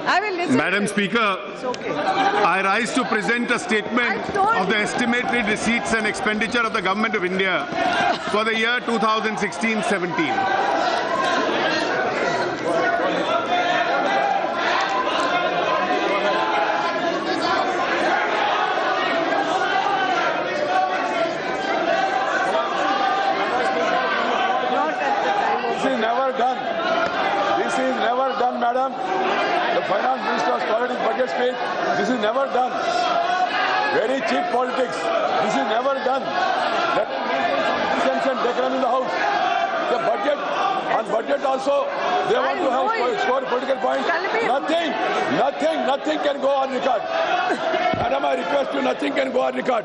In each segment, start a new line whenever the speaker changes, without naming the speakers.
I will listen.
Madam Speaker,
Okay.
I rise to present a statement of the estimated receipts and expenditure of the Government of India for the year 2016-17.
Madam, the finance minister has called his budget speech. This is never done. Very cheap politics. This is never done. Let and decorum in the house. The budget, on budget also, they want to have score political points. Nothing can go on record. Madam, I request you, nothing can go on record.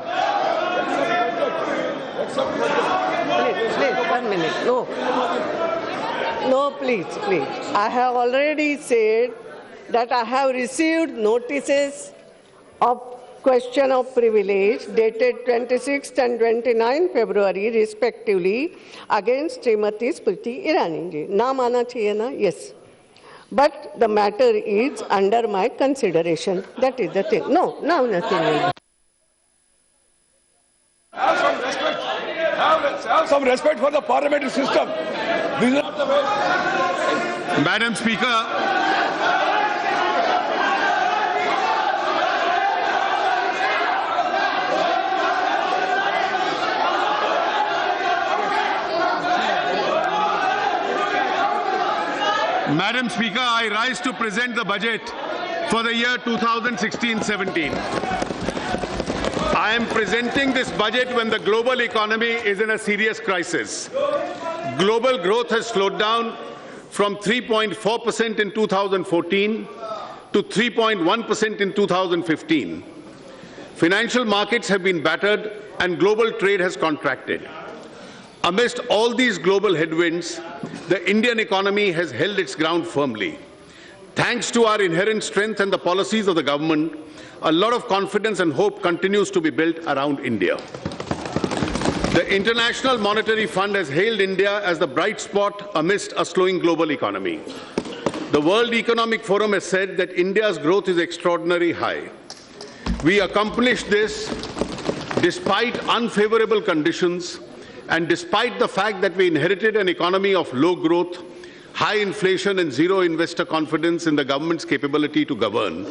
Please, 1 minute. No, please. I have already said that I have received notices of question of privilege dated 26th and 29th February respectively against Srimati Smriti Irani ji. Naam aana chahiye na? Yes. But the matter is under my consideration. That is the thing. No, now nothing.
Have some respect. Have some respect for the parliamentary system. This is not the way.
Madam Speaker, I rise to present the budget for the year 2016-17. I am presenting this budget when the global economy is in a serious crisis. Global growth has slowed down from 3.4% in 2014 to 3.1% in 2015. Financial markets have been battered and global trade has contracted. Amidst all these global headwinds, the Indian economy has held its ground firmly. Thanks to our inherent strength and the policies of the government, a lot of confidence and hope continues to be built around India. The International Monetary Fund has hailed India as the bright spot amidst a slowing global economy. The World Economic Forum has said that India's growth is extraordinarily high. We accomplished this despite unfavorable conditions and despite the fact that we inherited an economy of low growth, high inflation and zero investor confidence in the government's capability to govern.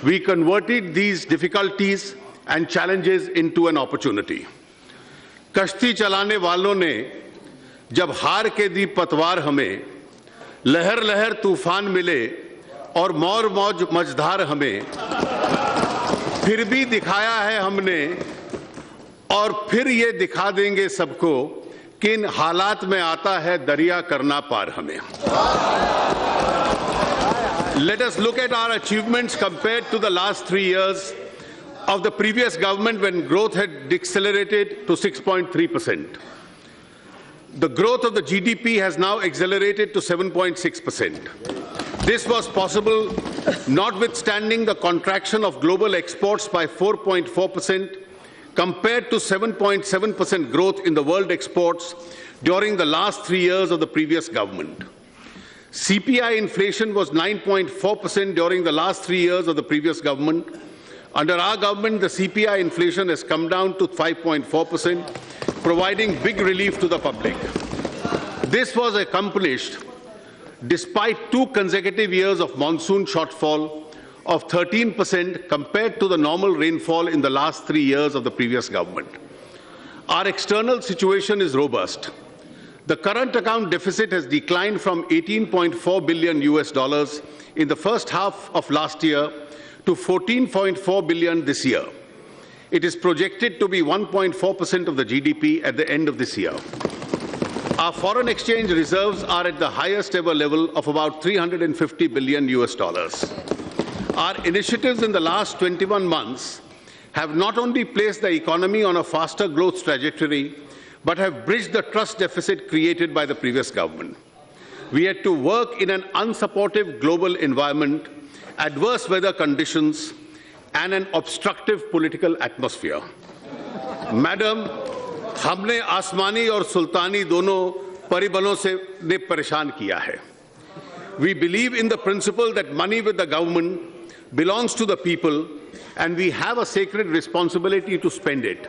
We converted these difficulties and challenges into an opportunity. कश्ती चलाने वालों ने जब हार के दी पतवार हमें, लहर लहर तूफान मिले और मौर मौज मझधार हमें, फिर भी दिखाया है हमने और फिर ये दिखा देंगे सबको कि इन हालात में आता है दरिया करना पार हमें. Let us look at our achievements compared to the last 3 years of the previous government when growth had decelerated to 6.3%. The growth of the GDP has now accelerated to 7.6%. This was possible notwithstanding the contraction of global exports by 4.4% compared to 7.7% growth in the world exports during the last 3 years of the previous government. CPI inflation was 9.4% during the last 3 years of the previous government. Under our government, the CPI inflation has come down to 5.4%, providing big relief to the public. This was accomplished despite 2 consecutive years of monsoon shortfall of 13% compared to the normal rainfall in the last 3 years of the previous government. Our external situation is robust. The current account deficit has declined from $18.4 billion in the first half of last year to $14.4 billion this year. It is projected to be 1.4% of the GDP at the end of this year. Our foreign exchange reserves are at the highest ever level of about $350 billion. Our initiatives in the last 21 months have not only placed the economy on a faster growth trajectory, but have bridged the trust deficit created by the previous government. We had to work in an unsupportive global environment, adverse weather conditions, and an obstructive political atmosphere. Madam, हमने आसमानी और सुल्तानी दोनों परिबलों से ने परेशान किया है. We believe in the principle that money with the government belongs to the people, and we have a sacred responsibility to spend it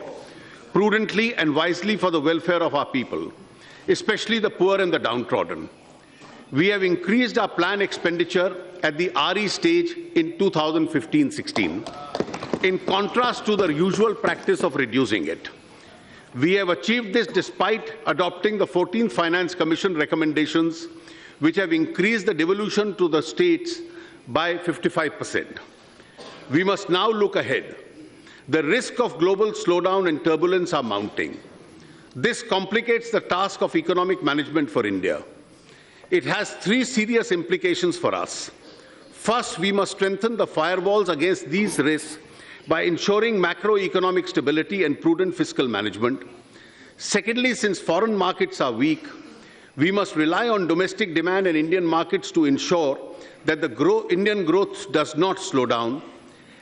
prudently and wisely for the welfare of our people, especially the poor and the downtrodden. We have increased our planned expenditure at the RE stage in 2015-16, in contrast to the usual practice of reducing it. We have achieved this despite adopting the 14th Finance Commission recommendations, which have increased the devolution to the states by 55%. We must now look ahead. The risk of global slowdown and turbulence are mounting. This complicates the task of economic management for India. It has three serious implications for us. First, we must strengthen the firewalls against these risks by ensuring macroeconomic stability and prudent fiscal management. Secondly, since foreign markets are weak, we must rely on domestic demand and Indian markets to ensure that the Indian growth does not slow down.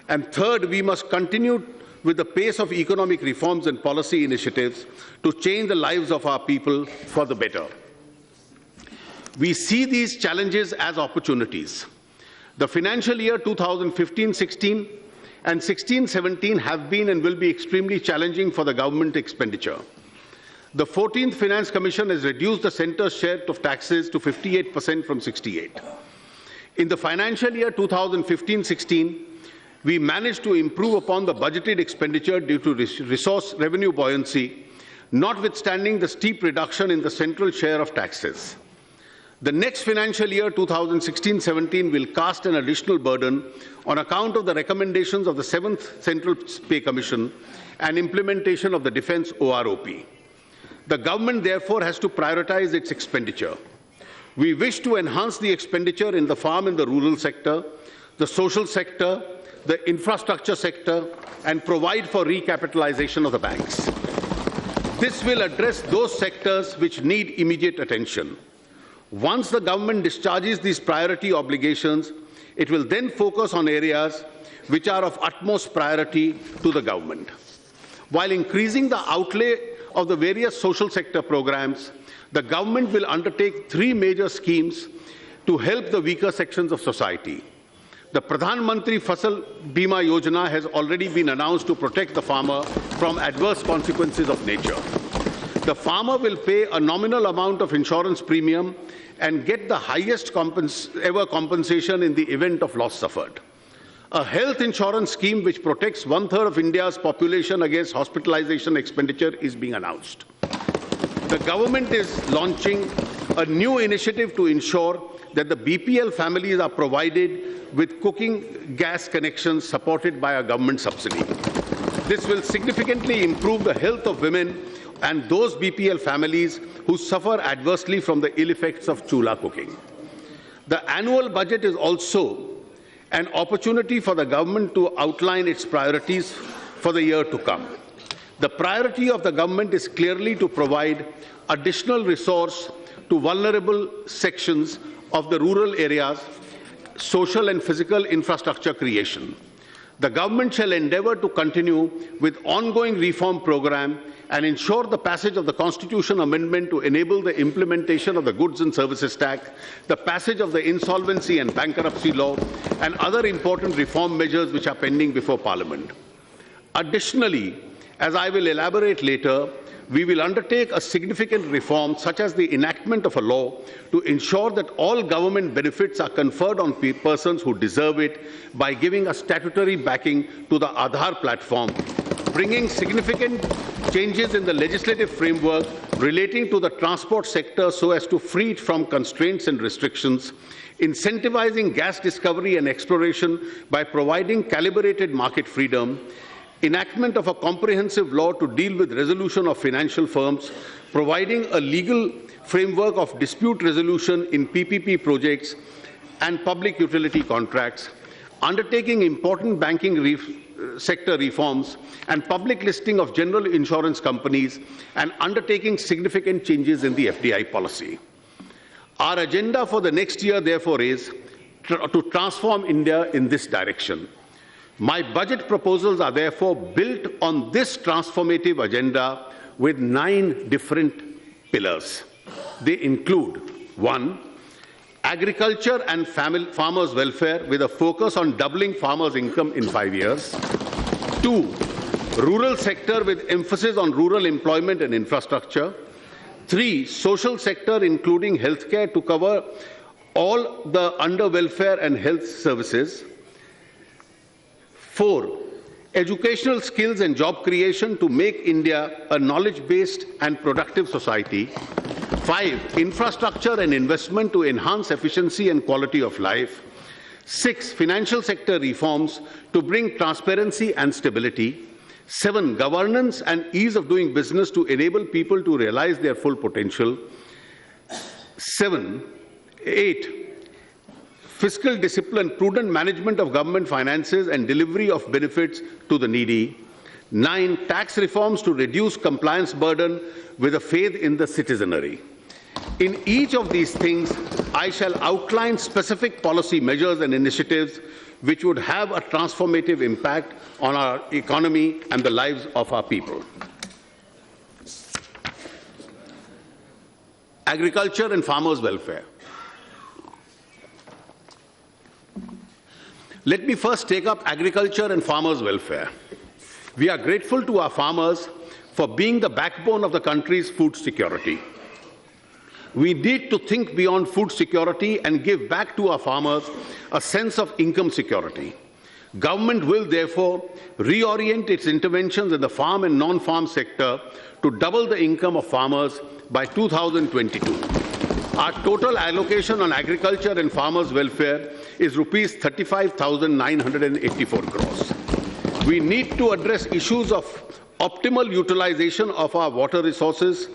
And third, we must continue with the pace of economic reforms and policy initiatives to change the lives of our people for the better. We see these challenges as opportunities. The financial year 2015-16 and 16-17 have been and will be extremely challenging for the government expenditure. The 14th Finance Commission has reduced the centre's share of taxes to 58% from 68%. In the financial year 2015-16, we managed to improve upon the budgeted expenditure due to resource revenue buoyancy, notwithstanding the steep reduction in the central share of taxes. The next financial year, 2016-17, will cast an additional burden on account of the recommendations of the 7th Central Pay Commission and implementation of the Defence OROP. The government, therefore, has to prioritize its expenditure. We wish to enhance the expenditure in the farm and the rural sector, the social sector, the infrastructure sector, and provide for recapitalization of the banks. This will address those sectors which need immediate attention. Once the government discharges these priority obligations, it will then focus on areas which are of utmost priority to the government. While increasing the outlay of the various social sector programs, the government will undertake three major schemes to help the weaker sections of society. The Pradhan Mantri Fasal Bima Yojana has already been announced to protect the farmer from adverse consequences of nature. The farmer will pay a nominal amount of insurance premium and get the highest ever compensation in the event of loss suffered. A health insurance scheme which protects 1/3 of India's population against hospitalization expenditure is being announced. The government is launching a new initiative to ensure that the BPL families are provided with cooking gas connections supported by a government subsidy. This will significantly improve the health of women and those BPL families who suffer adversely from the ill effects of chula cooking. The annual budget is also an opportunity for the government to outline its priorities for the year to come. The priority of the government is clearly to provide additional resource to vulnerable sections of the rural areas, social and physical infrastructure creation. The government shall endeavour to continue with ongoing reform program and ensure the passage of the Constitution Amendment to enable the implementation of the Goods and Services Tax, the passage of the Insolvency and Bankruptcy Law, and other important reform measures which are pending before Parliament. Additionally, as I will elaborate later, we will undertake a significant reform such as the enactment of a law to ensure that all government benefits are conferred on persons who deserve it by giving a statutory backing to the Aadhaar platform, bringing significant changes in the legislative framework relating to the transport sector so as to free it from constraints and restrictions, incentivizing gas discovery and exploration by providing calibrated market freedom, enactment of a comprehensive law to deal with resolution of financial firms, providing a legal framework of dispute resolution in PPP projects and public utility contracts, undertaking important banking sector reforms and public listing of general insurance companies, and undertaking significant changes in the FDI policy. Our agenda for the next year, therefore, is to transform India in this direction. My budget proposals are therefore built on this transformative agenda with 9 different pillars. They include: 1, agriculture and farmers' welfare with a focus on doubling farmers' income in 5 years. 2, rural sector with emphasis on rural employment and infrastructure. 3, social sector including healthcare to cover all the under welfare and health services. 4, educational skills and job creation to make India a knowledge-based and productive society. 5, infrastructure and investment to enhance efficiency and quality of life. 6, financial sector reforms to bring transparency and stability. 7, governance and ease of doing business to enable people to realize their full potential. 8, fiscal discipline, prudent management of government finances and delivery of benefits to the needy. 9, tax reforms to reduce compliance burden with a faith in the citizenry. In each of these things, I shall outline specific policy measures and initiatives which would have a transformative impact on our economy and the lives of our people. Agriculture and farmers' welfare. Let me first take up agriculture and farmers' welfare. We are grateful to our farmers for being the backbone of the country's food security. We need to think beyond food security and give back to our farmers a sense of income security. Government will therefore reorient its interventions in the farm and non-farm sector to double the income of farmers by 2022. Our total allocation on agriculture and farmers' welfare is rupees 35,984 crores. We need to address issues of optimal utilization of our water resources,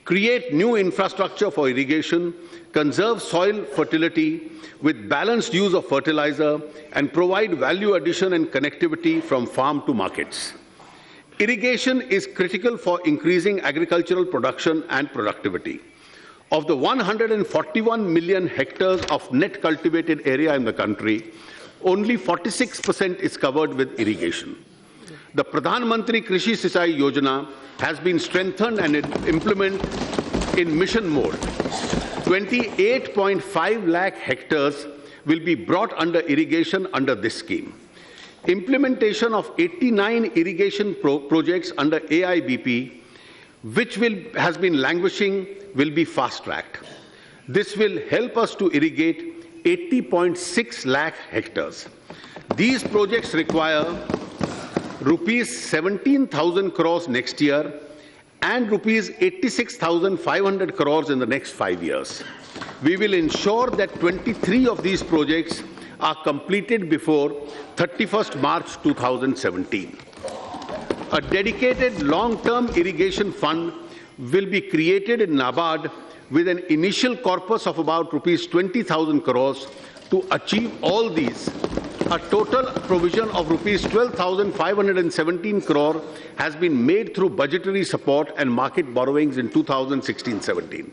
create new infrastructure for irrigation, conserve soil fertility with balanced use of fertilizer, and provide value addition and connectivity from farm to markets. Irrigation is critical for increasing agricultural production and productivity. Of the 141 million hectares of net cultivated area in the country, only 46% is covered with irrigation. The Pradhan Mantri Krishi Sicai Yojana has been strengthened and implemented in mission mode. 28.5 lakh hectares will be brought under irrigation under this scheme. Implementation of 89 irrigation projects under AIBP, which has been languishing, will be fast-tracked. This will help us to irrigate 80.6 lakh hectares. These projects require rupees 17,000 crores next year and rupees 86,500 crores in the next 5 years. We will ensure that 23 of these projects are completed before 31st March 2017. A dedicated long-term irrigation fund will be created in NABARD with an initial corpus of about rupees 20,000 crores to achieve all these. A total provision of rupees 12,517 crore has been made through budgetary support and market borrowings in 2016-17.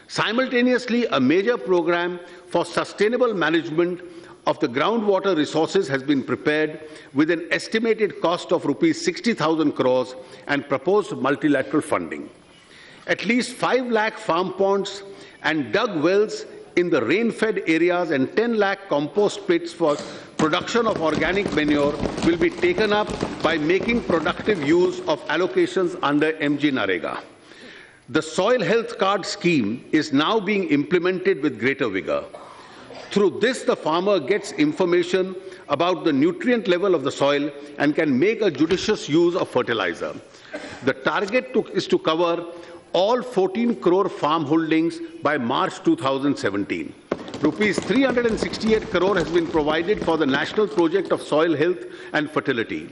Simultaneously, a major program for sustainable management of the groundwater resources has been prepared with an estimated cost of rupees 60,000 crores and proposed multilateral funding. At least 5 lakh farm ponds and dug wells in the rain-fed areas and 10 lakh compost pits for production of organic manure will be taken up by making productive use of allocations under MG Narega. The Soil Health Card scheme is now being implemented with greater vigor. Through this, the farmer gets information about the nutrient level of the soil and can make a judicious use of fertilizer. The target is to cover all 14 crore farm holdings by March 2017. Rupees 368 crore has been provided for the National Project of Soil Health and Fertility.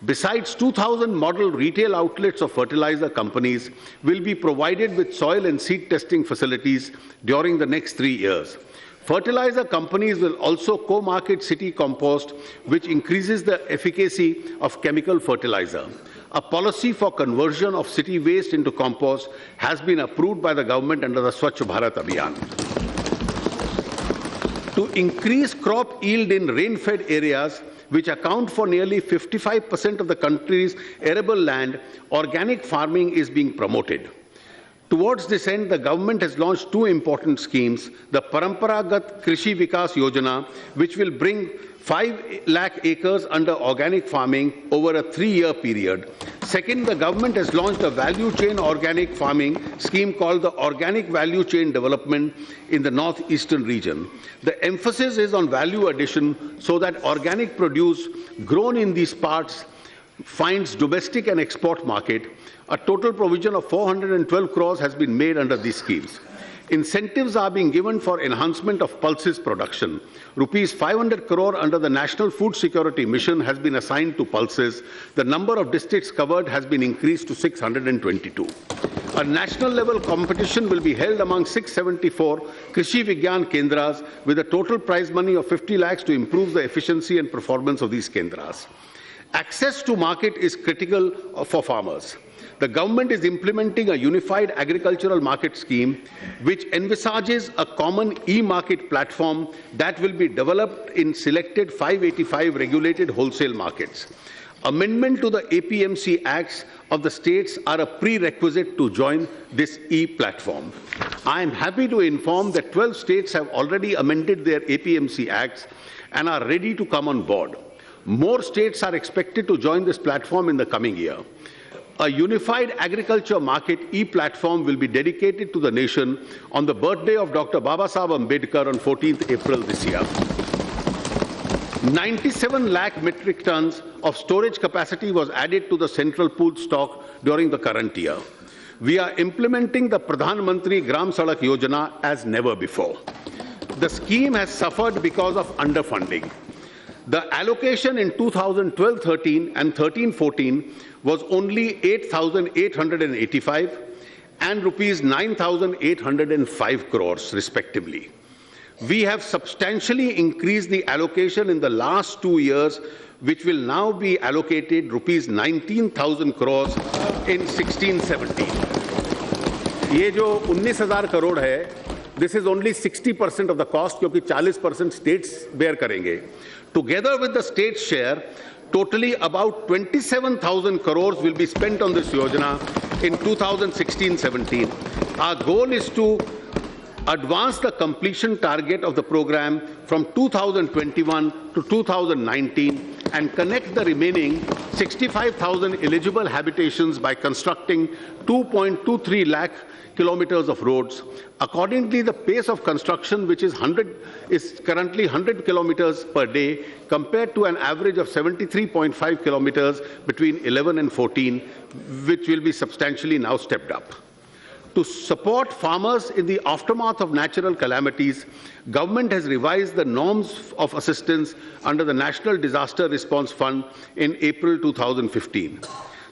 Besides, 2,000 model retail outlets of fertilizer companies will be provided with soil and seed testing facilities during the next 3 years. Fertilizer companies will also co-market city compost, which increases the efficacy of chemical fertilizer. A policy for conversion of city waste into compost has been approved by the government under the Swachh Bharat Abhiyan. To increase crop yield in rain-fed areas, which account for nearly 55% of the country's arable land, organic farming is being promoted. Towards this end, the government has launched two important schemes: the Paramparagat Krishi Vikas Yojana, which will bring 5 lakh acres under organic farming over a 3-year period. Second, the government has launched a value chain organic farming scheme called the Organic Value Chain Development in the northeastern region. The emphasis is on value addition so that organic produce grown in these parts finds domestic and export market. A total provision of 412 crores has been made under these schemes. Incentives are being given for enhancement of pulses production. Rupees 500 crore under the National Food Security Mission has been assigned to pulses. The number of districts covered has been increased to 622. A national level competition will be held among 674 Krishi Vigyan Kendras with a total prize money of 50 lakhs to improve the efficiency and performance of these Kendras. Access to market is critical for farmers. The government is implementing a unified agricultural market scheme which envisages a common e-market platform that will be developed in selected 585 regulated wholesale markets. Amendment to the APMC Acts of the states are a prerequisite to join this e-platform. I am happy to inform that 12 states have already amended their APMC Acts and are ready to come on board. More states are expected to join this platform in the coming year. A unified agriculture market e-platform will be dedicated to the nation on the birthday of Dr. Babasaheb Ambedkar on 14th April this year. 97 lakh metric tons of storage capacity was added to the central pool stock during the current year. We are implementing the Pradhan Mantri Gram Sadak Yojana as never before. The scheme has suffered because of underfunding. The allocation in 2012-13 and 13-14 was only 8,885 and rupees 9,805 crores respectively. We have substantially increased the allocation in the last 2 years, which will now be allocated rupees 19,000 crores in 16-17. ये जो 19,000 करोड़ है, this is only 60% of the cost, क्योंकि 40% states bear करेंगे. Together with the state share, totally about 27,000 crores will be spent on this Yojana in 2016-17. Our goal is to advance the completion target of the program from 2021 to 2019 and connect the remaining 65,000 eligible habitations by constructing 2.23 lakh kilometers of roads. Accordingly, the pace of construction, which is currently 100 kilometers per day, compared to an average of 73.5 kilometers between 11 and 14, which will be substantially now stepped up. To support farmers in the aftermath of natural calamities, government has revised the norms of assistance under the National Disaster Response Fund in April 2015.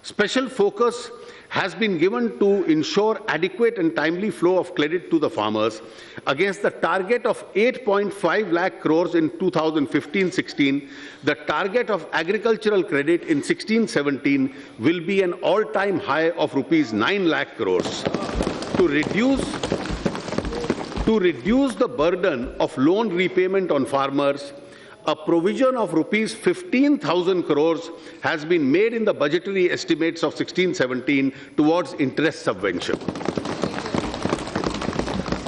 Special focus has been given to ensure adequate and timely flow of credit to the farmers. Against the target of 8.5 lakh crores in 2015-16, the target of agricultural credit in 16-17 will be an all-time high of rupees 9 lakh crores. To reduce the burden of loan repayment on farmers, a provision of rupees 15,000 crores has been made in the budgetary estimates of 16-17 towards interest subvention.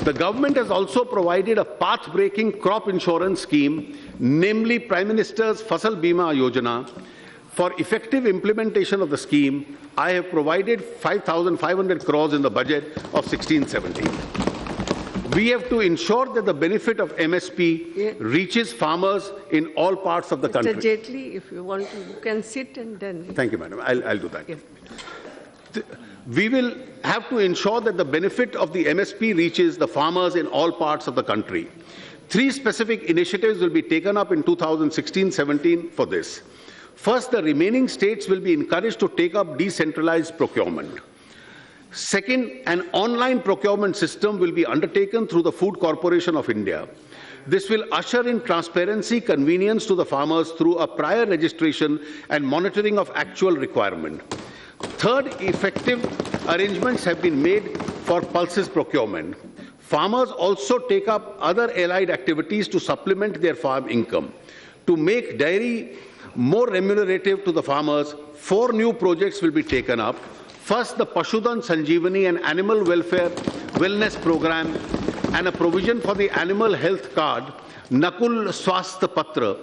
The government has also provided a path-breaking crop insurance scheme, namely Prime Minister's Fasal Bima Yojana. For effective implementation of the scheme, I have provided 5,500 crores in the budget of 16-17. We have to ensure that the benefit of MSP reaches farmers in all parts of the country.
Mr. Jaitley, if you want to, you can sit and then...
Thank you, Madam. I'll do that. Yeah. We will have to ensure that the benefit of the MSP reaches the farmers in all parts of the country. 3 specific initiatives will be taken up in 2016-17 for this. First, the remaining states will be encouraged to take up decentralized procurement. Second, an online procurement system will be undertaken through the Food Corporation of India. This will usher in transparency, convenience to the farmers through a prior registration and monitoring of actual requirement. Third, effective arrangements have been made for pulses procurement. Farmers also take up other allied activities to supplement their farm income. To make dairy more remunerative to the farmers, 4 new projects will be taken up. First, the Pashudan Sanjeevani and Animal Welfare Wellness Program and a provision for the Animal Health Card, Nakul Swasth Patra.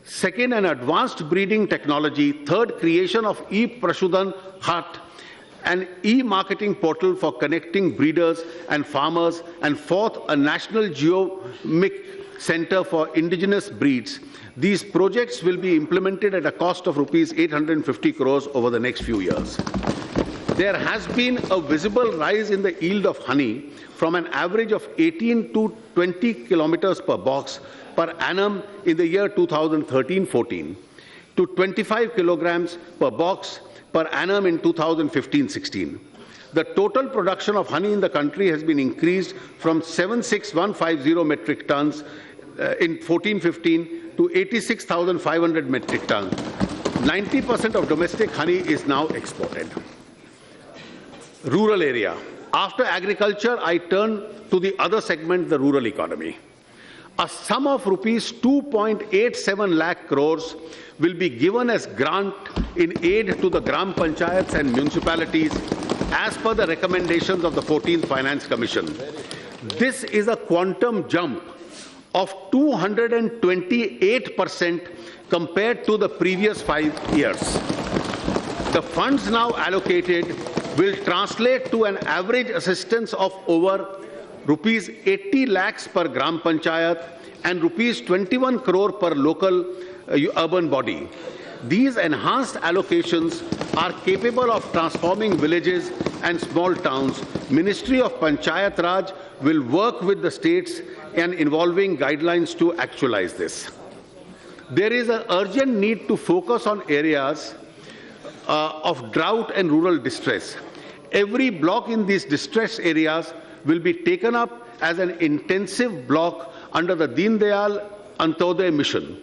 Second, an advanced breeding technology. Third, creation of e-Pashudan Hut, an e-marketing portal for connecting breeders and farmers. And fourth, a national geomic center for indigenous breeds. These projects will be implemented at a cost of rupees 850 crores over the next few years. There has been a visible rise in the yield of honey from an average of 18 to 20 kilometers per box per annum in the year 2013-14 to 25 kilograms per box per annum in 2015-16. The total production of honey in the country has been increased from 76,150 metric tons in 14-15 to 86,500 metric tons. 90% of domestic honey is now exported. Rural area. After agriculture, I turn to the other segment, the rural economy. A sum of rupees 2.87 lakh crores will be given as grant in aid to the Gram Panchayats and municipalities as per the recommendations of the 14th Finance Commission. This is a quantum jump of 228% compared to the previous 5 years. The funds now allocated will translate to an average assistance of over rupees 80 lakhs per Gram Panchayat and rupees 21 crore per local urban body. These enhanced allocations are capable of transforming villages and small towns. Ministry of Panchayat Raj will work with the states and involving guidelines to actualize this. There is an urgent need to focus on areas of drought and rural distress. Every block in these distressed areas will be taken up as an intensive block under the Deen Dayal Antyodaya mission.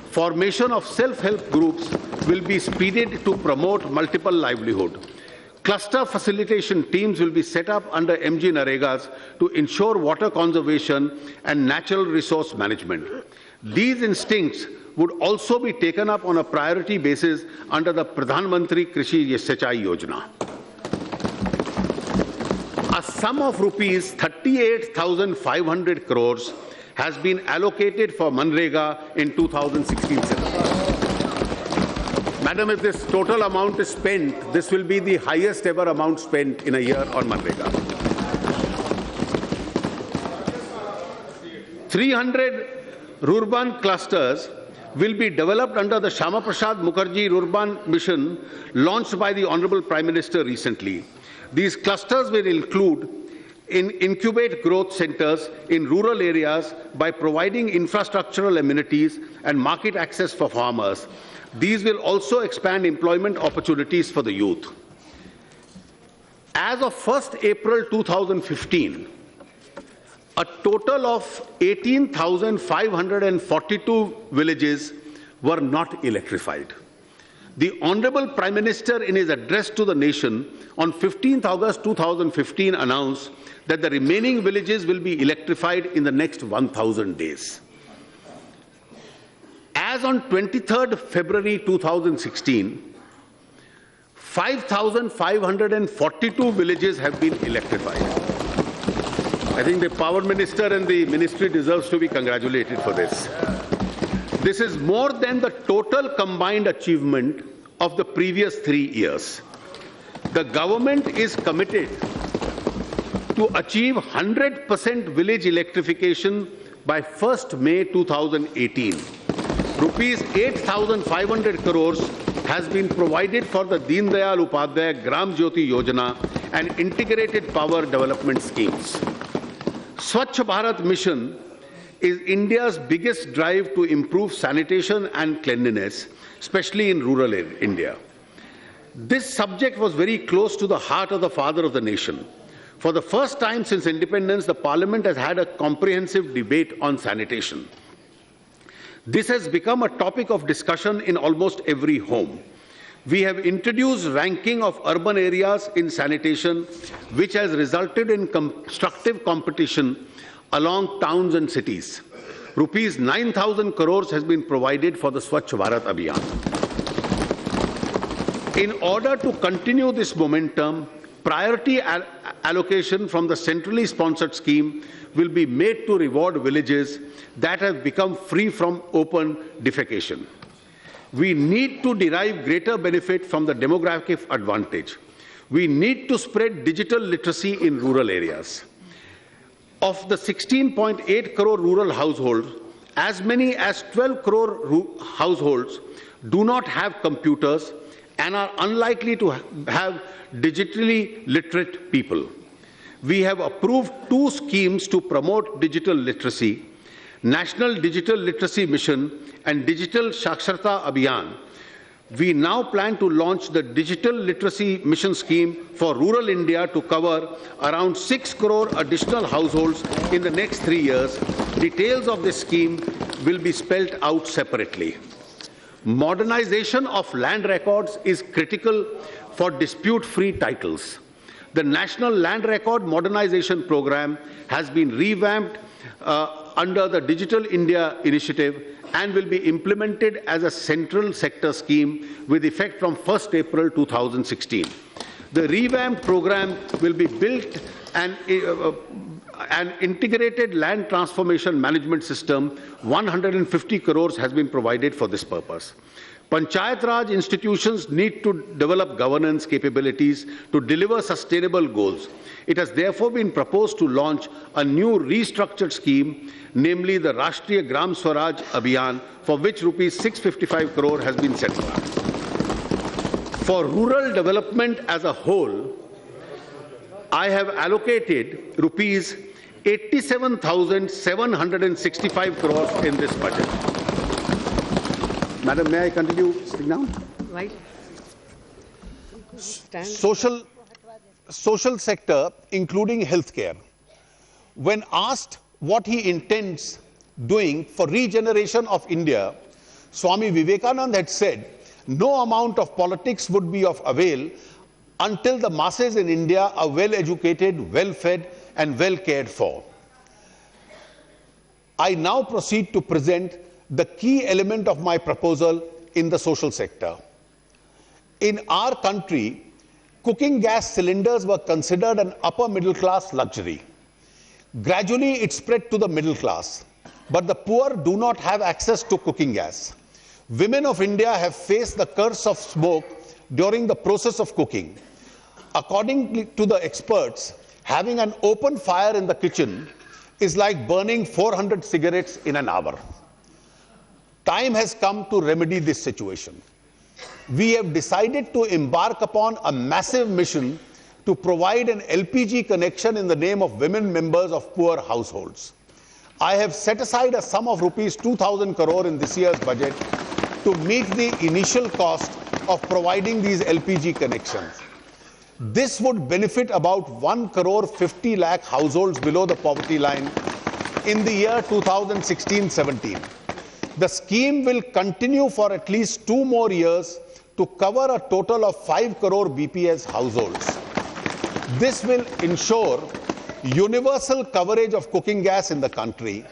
Formation of self-help groups will be speeded to promote multiple livelihood. Cluster facilitation teams will be set up under MG Naregas to ensure water conservation and natural resource management. These instincts would also be taken up on a priority basis under the Pradhan Mantri Krishi Sinchai Yojana. A sum of rupees 38,500 crores has been allocated for Manrega in 2016-17. Madam, if this total amount is spent, this will be the highest ever amount spent in a year on Manrega. 300 Rurban clusters will be developed under the Shama Prasad Mukherjee Rurban mission launched by the Honorable Prime Minister recently. These clusters will incubate growth centers in rural areas by providing infrastructural amenities and market access for farmers. These will also expand employment opportunities for the youth. As of 1st April 2015, a total of 18,542 villages were not electrified. The Honorable Prime Minister, in his address to the nation on 15th August 2015, announced that the remaining villages will be electrified in the next 1,000 days. As on 23rd February 2016, 5,542 villages have been electrified. I think the Power Minister and the Ministry deserves to be congratulated for this. This is more than the total combined achievement of the previous 3 years. The government is committed to achieve 100% village electrification by 1st May 2018. Rupees 8,500 crores has been provided for the Deen Dayal Upadhyaya Gram Jyoti Yojana and integrated power development schemes. Swachh Bharat Mission is India's biggest drive to improve sanitation and cleanliness, especially in rural India. This subject was very close to the heart of the father of the nation. For the first time since independence, the Parliament has had a comprehensive debate on sanitation. This has become a topic of discussion in almost every home. We have introduced ranking of urban areas in sanitation, which has resulted in constructive competition along towns and cities. Rupees 9,000 crores has been provided for the Swachh Bharat Abhiyan. In order to continue this momentum, priority allocation from the centrally sponsored scheme will be made to reward villages that have become free from open defecation. We need to derive greater benefit from the demographic advantage. We need to spread digital literacy in rural areas. Of the 16.8 crore rural households, as many as 12 crore households do not have computers and are unlikely to have digitally literate people. We have approved 2 schemes to promote digital literacy: National Digital Literacy Mission and Digital Saksharta Abhiyan. We now plan to launch the Digital Literacy Mission scheme for rural India to cover around 6 crore additional households in the next 3 years. Details of this scheme will be spelled out separately. Modernization of land records is critical for dispute-free titles. The National Land Record Modernization Program has been revamped under the Digital India initiative and will be implemented as a central sector scheme with effect from 1st April 2016. The revamped program will be built an integrated land transformation management system. 150 crores has been provided for this purpose. Panchayat Raj institutions need to develop governance capabilities to deliver sustainable goals. It has therefore been proposed to launch a new restructured scheme, namely the Rashtriya Gram Swaraj Abhiyan, for which rupees 655 crore has been set aside. For rural development as a whole, I have allocated rupees 87,765 crores in this budget. Madam, may I continue speaking now?
Right.
Social sector, including healthcare. When asked what he intends doing for regeneration of India, Swami Vivekananda had said, no amount of politics would be of avail until the masses in India are well educated, well fed and well cared for. I now proceed to present the key element of my proposal in the social sector. In our country, cooking gas cylinders were considered an upper middle class luxury. Gradually, it spread to the middle class, but the poor do not have access to cooking gas. Women of India have faced the curse of smoke during the process of cooking. According to the experts, having an open fire in the kitchen is like burning 400 cigarettes in an hour. Time has come to remedy this situation. We have decided to embark upon a massive mission to provide an LPG connection in the name of women members of poor households. I have set aside a sum of rupees 2,000 crore in this year's budget to meet the initial cost of providing these LPG connections. This would benefit about 1 crore 50 lakh households below the poverty line in the year 2016-17. The scheme will continue for at least 2 more years to cover a total of 5 crore BPS households. This will ensure universal coverage of cooking gas in the country.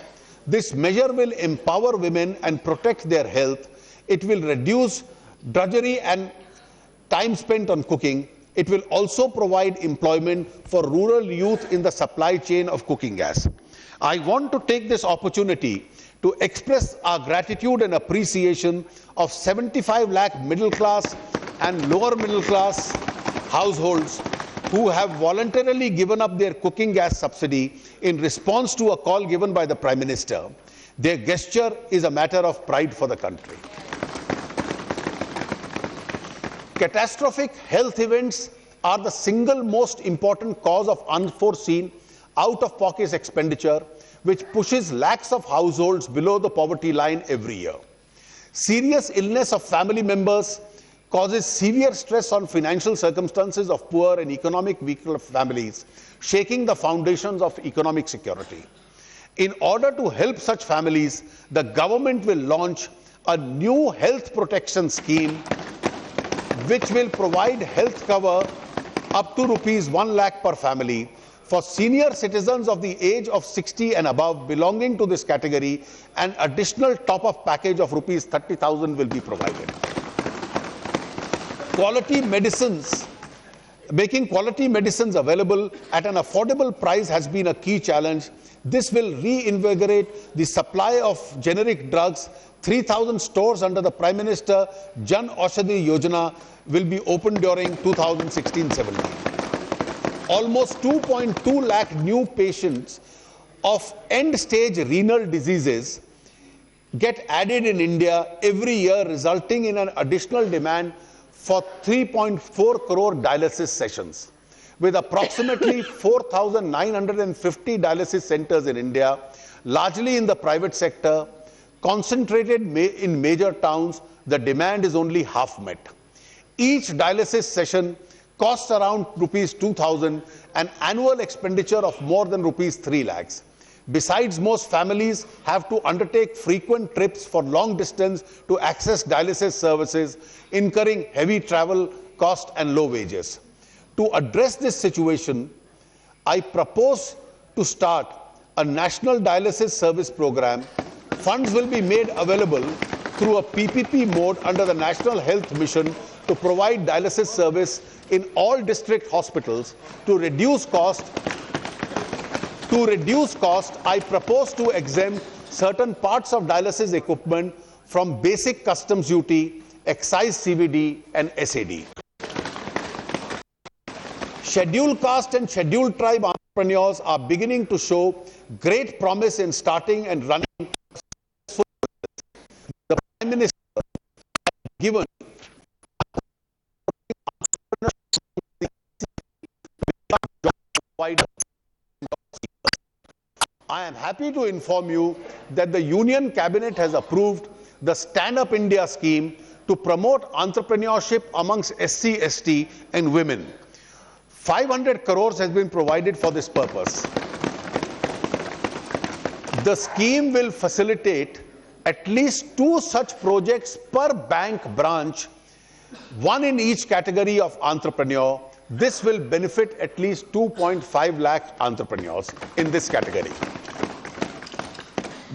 This measure will empower women and protect their health. It will reduce drudgery and time spent on cooking. It will also provide employment for rural youth in the supply chain of cooking gas. I want to take this opportunity to express our gratitude and appreciation of 75 lakh middle class and lower middle class households who have voluntarily given up their cooking gas subsidy in response to a call given by the Prime Minister. Their gesture is a matter of pride for the country. Catastrophic health events are the single most important cause of unforeseen, out-of-pocket expenditure, which pushes lakhs of households below the poverty line every year. Serious illness of family members causes severe stress on financial circumstances of poor and economic weaker families, shaking the foundations of economic security. In order to help such families, the government will launch a new health protection scheme which will provide health cover up to rupees 1 lakh per family. For senior citizens of the age of 60 and above belonging to this category, an additional top-up package of rupees 30,000 will be provided. quality medicines available at an affordable price has been a key challenge. This will reinvigorate the supply of generic drugs. 3,000 stores under the Prime Minister Jan Aushadhi Yojana will be opened during 2016-17. Almost 2.2 lakh new patients of end-stage renal diseases get added in India every year, resulting in an additional demand for 3.4 crore dialysis sessions. With approximately 4,950 dialysis centers in India, largely in the private sector, concentrated in major towns, the demand is only half met. Each dialysis session costs around rupees 2,000, an annual expenditure of more than rupees 3 lakhs. Besides, most families have to undertake frequent trips for long distance to access dialysis services, incurring heavy travel costs and low wages. To address this situation, I propose to start a national dialysis service program. Funds will be made available through a PPP mode under the National Health Mission to provide dialysis service in all district hospitals. To reduce cost, I propose to exempt certain parts of dialysis equipment from basic customs duty, excise CVD and SAD. Scheduled caste and scheduled tribe entrepreneurs are beginning to show great promise in starting and running. The Prime Minister has given I am happy to inform you that the Union Cabinet has approved the Stand Up India scheme to promote entrepreneurship amongst SC, ST and women. 500 crores has been provided for this purpose. The scheme will facilitate at least 2 such projects per bank branch, 1 in each category of entrepreneur. This will benefit at least 2.5 lakh entrepreneurs in this category.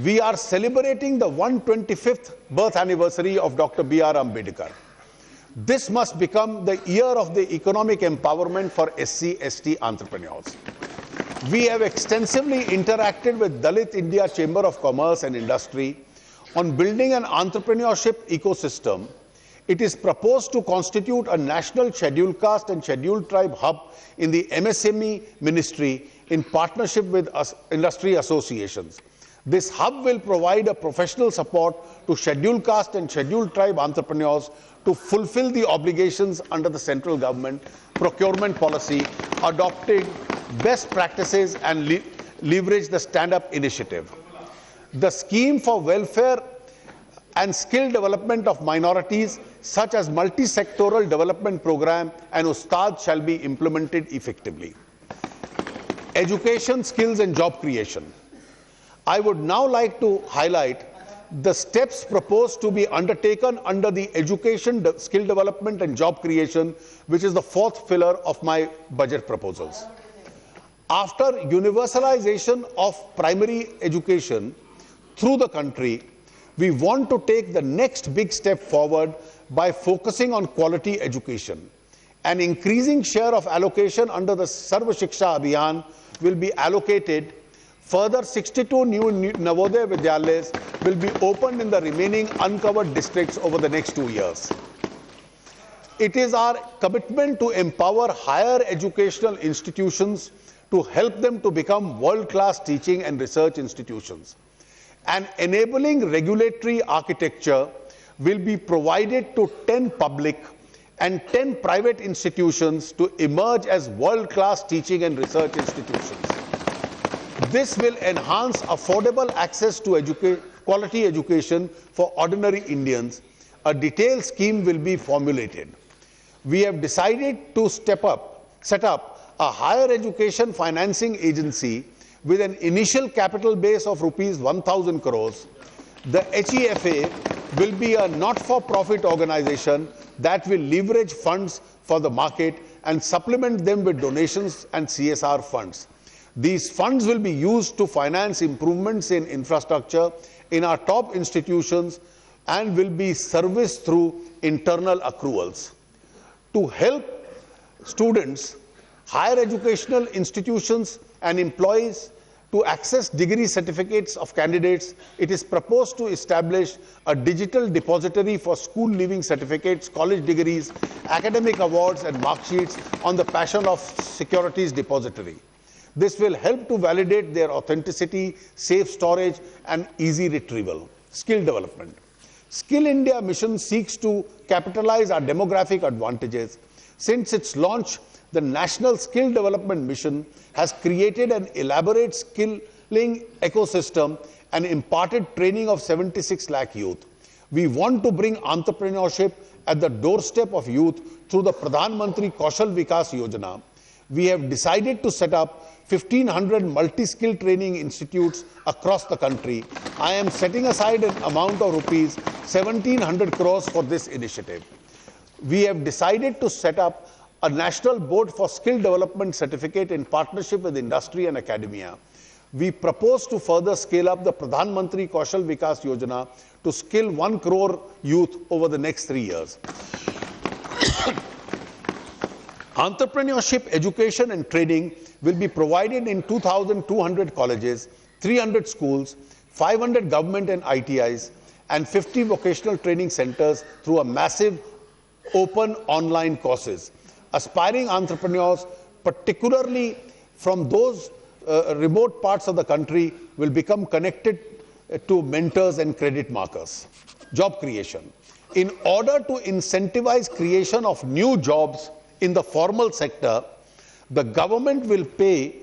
We are celebrating the 125th birth anniversary of Dr. B.R. Ambedkar. This must become the year of the economic empowerment for SC, ST entrepreneurs. We have extensively interacted with Dalit India Chamber of Commerce and Industry on building an entrepreneurship ecosystem. It is proposed to constitute a national scheduled caste and scheduled tribe hub in the MSME ministry in partnership with industry associations. This hub will provide a professional support to scheduled caste and scheduled tribe entrepreneurs to fulfill the obligations under the central government procurement policy, adopting best practices and leverage the stand-up initiative. The scheme for welfare and skill development of minorities, such as multi-sectoral development program and Ustad, shall be implemented effectively. Education, skills and job creation. I would now like to highlight the steps proposed to be undertaken under the education, skill development and job creation, which is the 4th pillar of my budget proposals. After universalization of primary education through the country, we want to take the next big step forward by focusing on quality education. An increasing share of allocation under the Sarva Shiksha Abhiyan will be allocated. Further, 62 new Navodaya Vidyalayas will be opened in the remaining uncovered districts over the next 2 years. It is our commitment to empower higher educational institutions to help them to become world-class teaching and research institutions. An enabling regulatory architecture will be provided to 10 public and 10 private institutions to emerge as world-class teaching and research institutions. This will enhance affordable access to quality education for ordinary Indians. A detailed scheme will be formulated. We have decided to set up a higher education financing agency with an initial capital base of rupees 1,000 crores. The HEFA will be a not-for-profit organization that will leverage funds for the market and supplement them with donations and CSR funds. These funds will be used to finance improvements in infrastructure in our top institutions and will be serviced through internal accruals. To help students, higher educational institutions and employees to access degree certificates of candidates, it is proposed to establish a digital depository for school leaving certificates, college degrees, academic awards and mark sheets on the Passion of Securities Depository. This will help to validate their authenticity, safe storage and easy retrieval. Skill development. Skill India mission seeks to capitalize our demographic advantages. Since its launch, the National Skill Development Mission has created an elaborate skilling ecosystem and imparted training of 76 lakh youth. We want to bring entrepreneurship at the doorstep of youth through the Pradhan Mantri Kaushal Vikas Yojana. We have decided to set up 1,500 multi-skill training institutes across the country. I am setting aside an amount of rupees 1,700 crores for this initiative. We have decided to set up a national board for skill development certificate in partnership with industry and academia. We propose to further scale up the Pradhan Mantri Kaushal Vikas Yojana to skill 1 crore youth over the next 3 years. Entrepreneurship education and training will be provided in 2,200 colleges, 300 schools, 500 government and ITIs, and 50 vocational training centers through a massive open online courses. Aspiring entrepreneurs, particularly from those remote parts of the country, will become connected to mentors and credit markers. Job creation. In order to incentivize creation of new jobs in the formal sector, the government will pay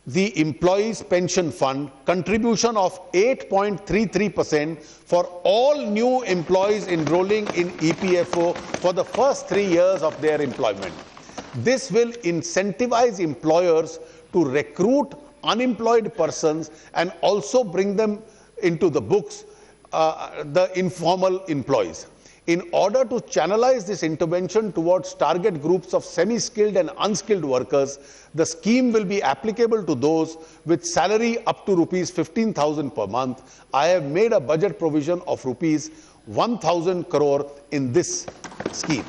the Employees Pension Fund contribution of 8.33% for all new employees enrolling in EPFO for the first 3 years of their employment. This will incentivize employers to recruit unemployed persons and also bring them into the books, the informal employees. In order to channelize this intervention towards target groups of semi-skilled and unskilled workers, the scheme will be applicable to those with salary up to rupees 15,000 per month. I have made a budget provision of rupees 1,000 crore in this scheme.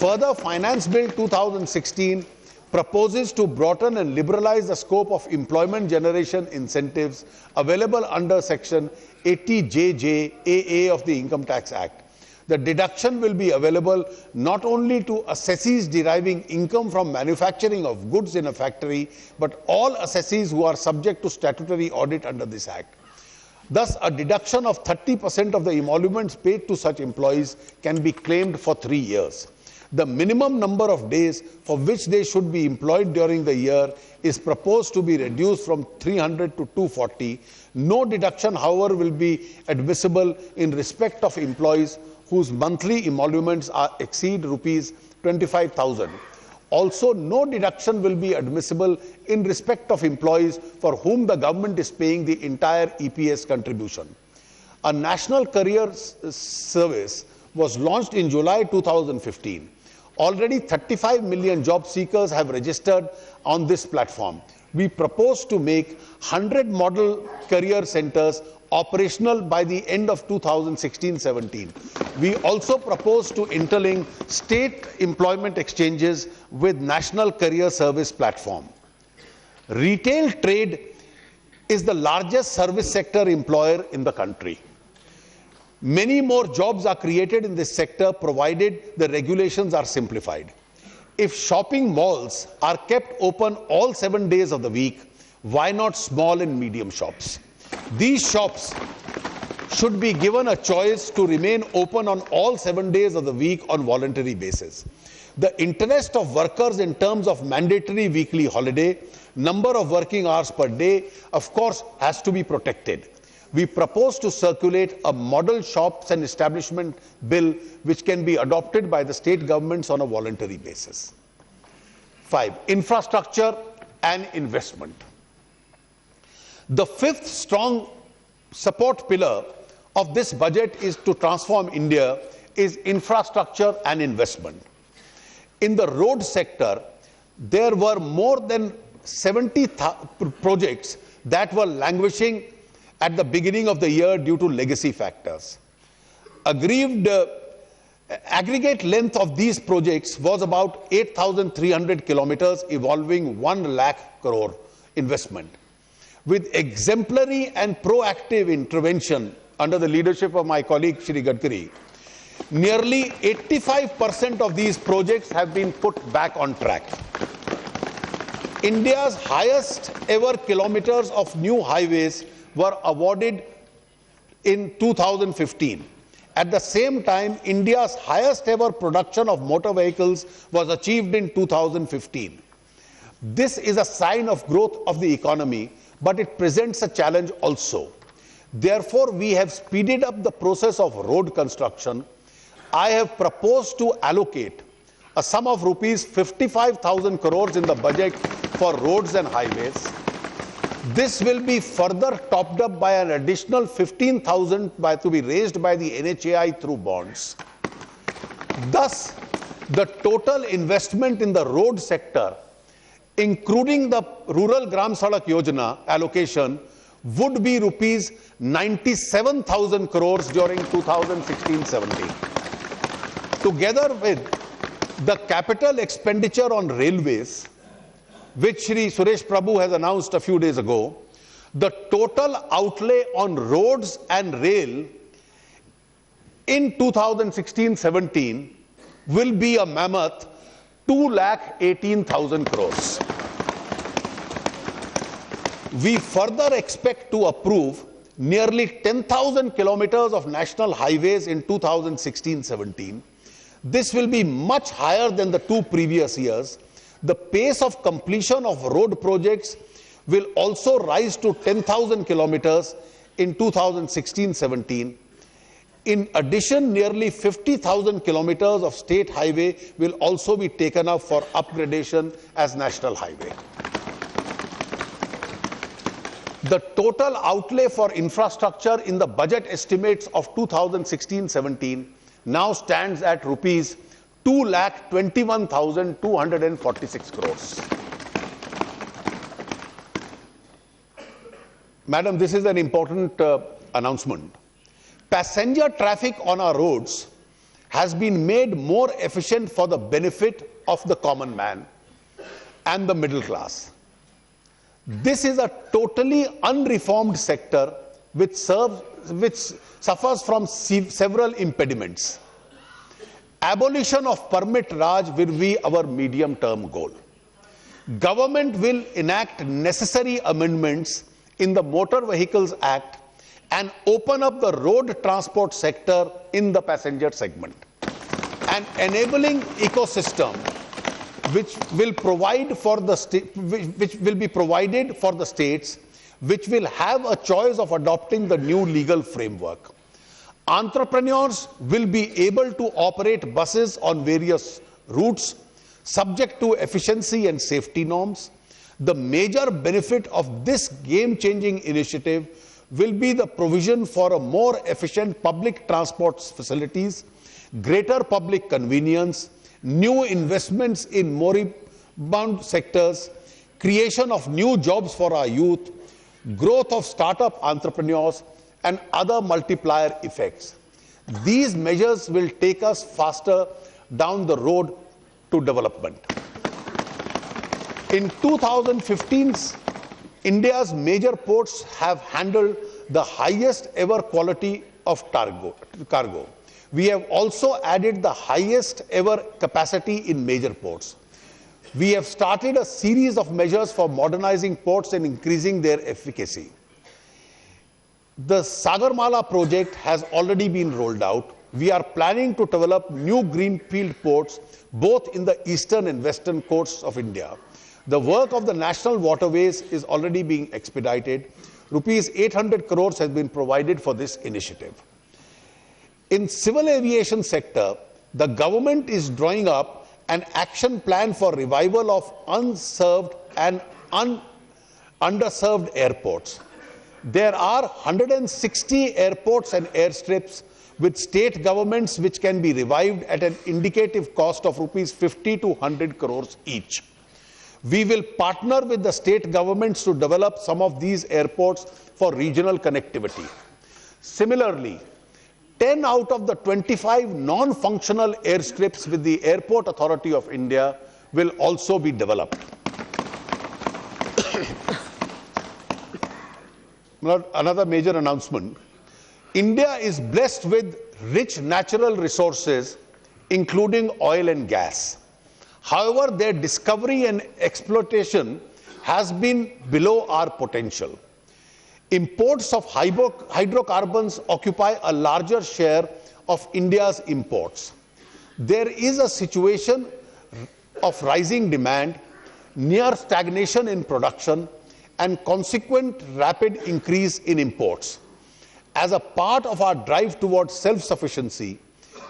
Further, Finance Bill 2016 proposes to broaden and liberalize the scope of employment generation incentives available under Section 80JJAA of the Income Tax Act. The deduction will be available not only to assessees deriving income from manufacturing of goods in a factory, but all assessees who are subject to statutory audit under this Act. Thus, a deduction of 30% of the emoluments paid to such employees can be claimed for 3 years. The minimum number of days for which they should be employed during the year is proposed to be reduced from 300 to 240. No deduction, however, will be admissible in respect of employees whose monthly emoluments exceed rupees 25,000. Also, no deduction will be admissible in respect of employees for whom the government is paying the entire EPS contribution. A national career service was launched in July 2015. Already 35 million job seekers have registered on this platform. We propose to make 100 model career centers operational by the end of 2016-17. We also propose to interlink state employment exchanges with National Career Service Platform. Retail trade is the largest service sector employer in the country. Many more jobs are created in this sector provided the regulations are simplified. If shopping malls are kept open all 7 days of the week, why not small and medium shops? These shops should be given a choice to remain open on all 7 days of the week on voluntary basis. The interest of workers in terms of mandatory weekly holiday, number of working hours per day, of course, has to be protected. We propose to circulate a model shops and establishment bill which can be adopted by the state governments on a voluntary basis. 5. Infrastructure and investment. The fifth strong support pillar of this budget is to transform India is infrastructure and investment. In the road sector, there were more than 70 projects that were languishing at the beginning of the year due to legacy factors. Aggrieved Aggregate length of these projects was about 8,300 kilometers, involving 1 lakh crore investment. With exemplary and proactive intervention under the leadership of my colleague Shri Gadkari, nearly 85% of these projects have been put back on track. India's highest ever kilometers of new highways were awarded in 2015. At the same time, India's highest ever production of motor vehicles was achieved in 2015. This is a sign of growth of the economy, but it presents a challenge also. Therefore, we have speeded up the process of road construction. I have proposed to allocate a sum of rupees 55,000 crores in the budget for roads and highways. This will be further topped up by an additional 15,000 to be raised by the NHAI through bonds. Thus, the total investment in the road sector, including the Rural Gram Sadak Yojana allocation, would be rupees 97,000 crores during 2016-17. Together with the capital expenditure on railways, which Shri Suresh Prabhu has announced a few days ago, the total outlay on roads and rail in 2016-17 will be a mammoth 2,18,000 crores. We further expect to approve nearly 10,000 kilometers of national highways in 2016-17. This will be much higher than the 2 previous years. The pace of completion of road projects will also rise to 10,000 kilometers in 2016-17. In addition, nearly 50,000 kilometers of state highway will also be taken up for upgradation as national highway. The total outlay for infrastructure in the budget estimates of 2016-17 now stands at rupees 2,21,246 crores. Madam, this is an important announcement. Passenger traffic on our roads has been made more efficient for the benefit of the common man and the middle class. This is a totally unreformed sector which suffers from several impediments. Abolition of permit Raj will be our medium-term goal. Government will enact necessary amendments in the Motor Vehicles Act and open up the road transport sector in the passenger segment. An enabling ecosystem which will be provided for the states, which will have a choice of adopting the new legal framework. Entrepreneurs will be able to operate buses on various routes, subject to efficiency and safety norms. The major benefit of this game-changing initiative will be the provision for a more efficient public transport facilities, greater public convenience, new investments in moribund sectors, creation of new jobs for our youth, growth of startup entrepreneurs, and other multiplier effects. These measures will take us faster down the road to development. In 2015, India's major ports have handled the highest ever quality of cargo. We have also added the highest ever capacity in major ports. We have started a series of measures for modernizing ports and increasing their efficacy. The Sagarmala project has already been rolled out. We are planning to develop new greenfield ports both in the eastern and western coasts of India. The work of the national waterways is already being expedited. Rupees 800 crores has been provided for this initiative. In civil aviation sector, the government is drawing up an action plan for revival of unserved and underserved airports. There are 160 airports and airstrips with state governments which can be revived at an indicative cost of rupees 50 to 100 crores each. We will partner with the state governments to develop some of these airports for regional connectivity. Similarly, 10 out of the 25 non-functional airstrips with the Airport Authority of India will also be developed. Another major announcement. India is blessed with rich natural resources, including oil and gas. However, their discovery and exploitation has been below our potential. Imports of hydrocarbons occupy a larger share of India's imports. There is a situation of rising demand, near stagnation in production, and consequent rapid increase in imports. As a part of our drive towards self-sufficiency,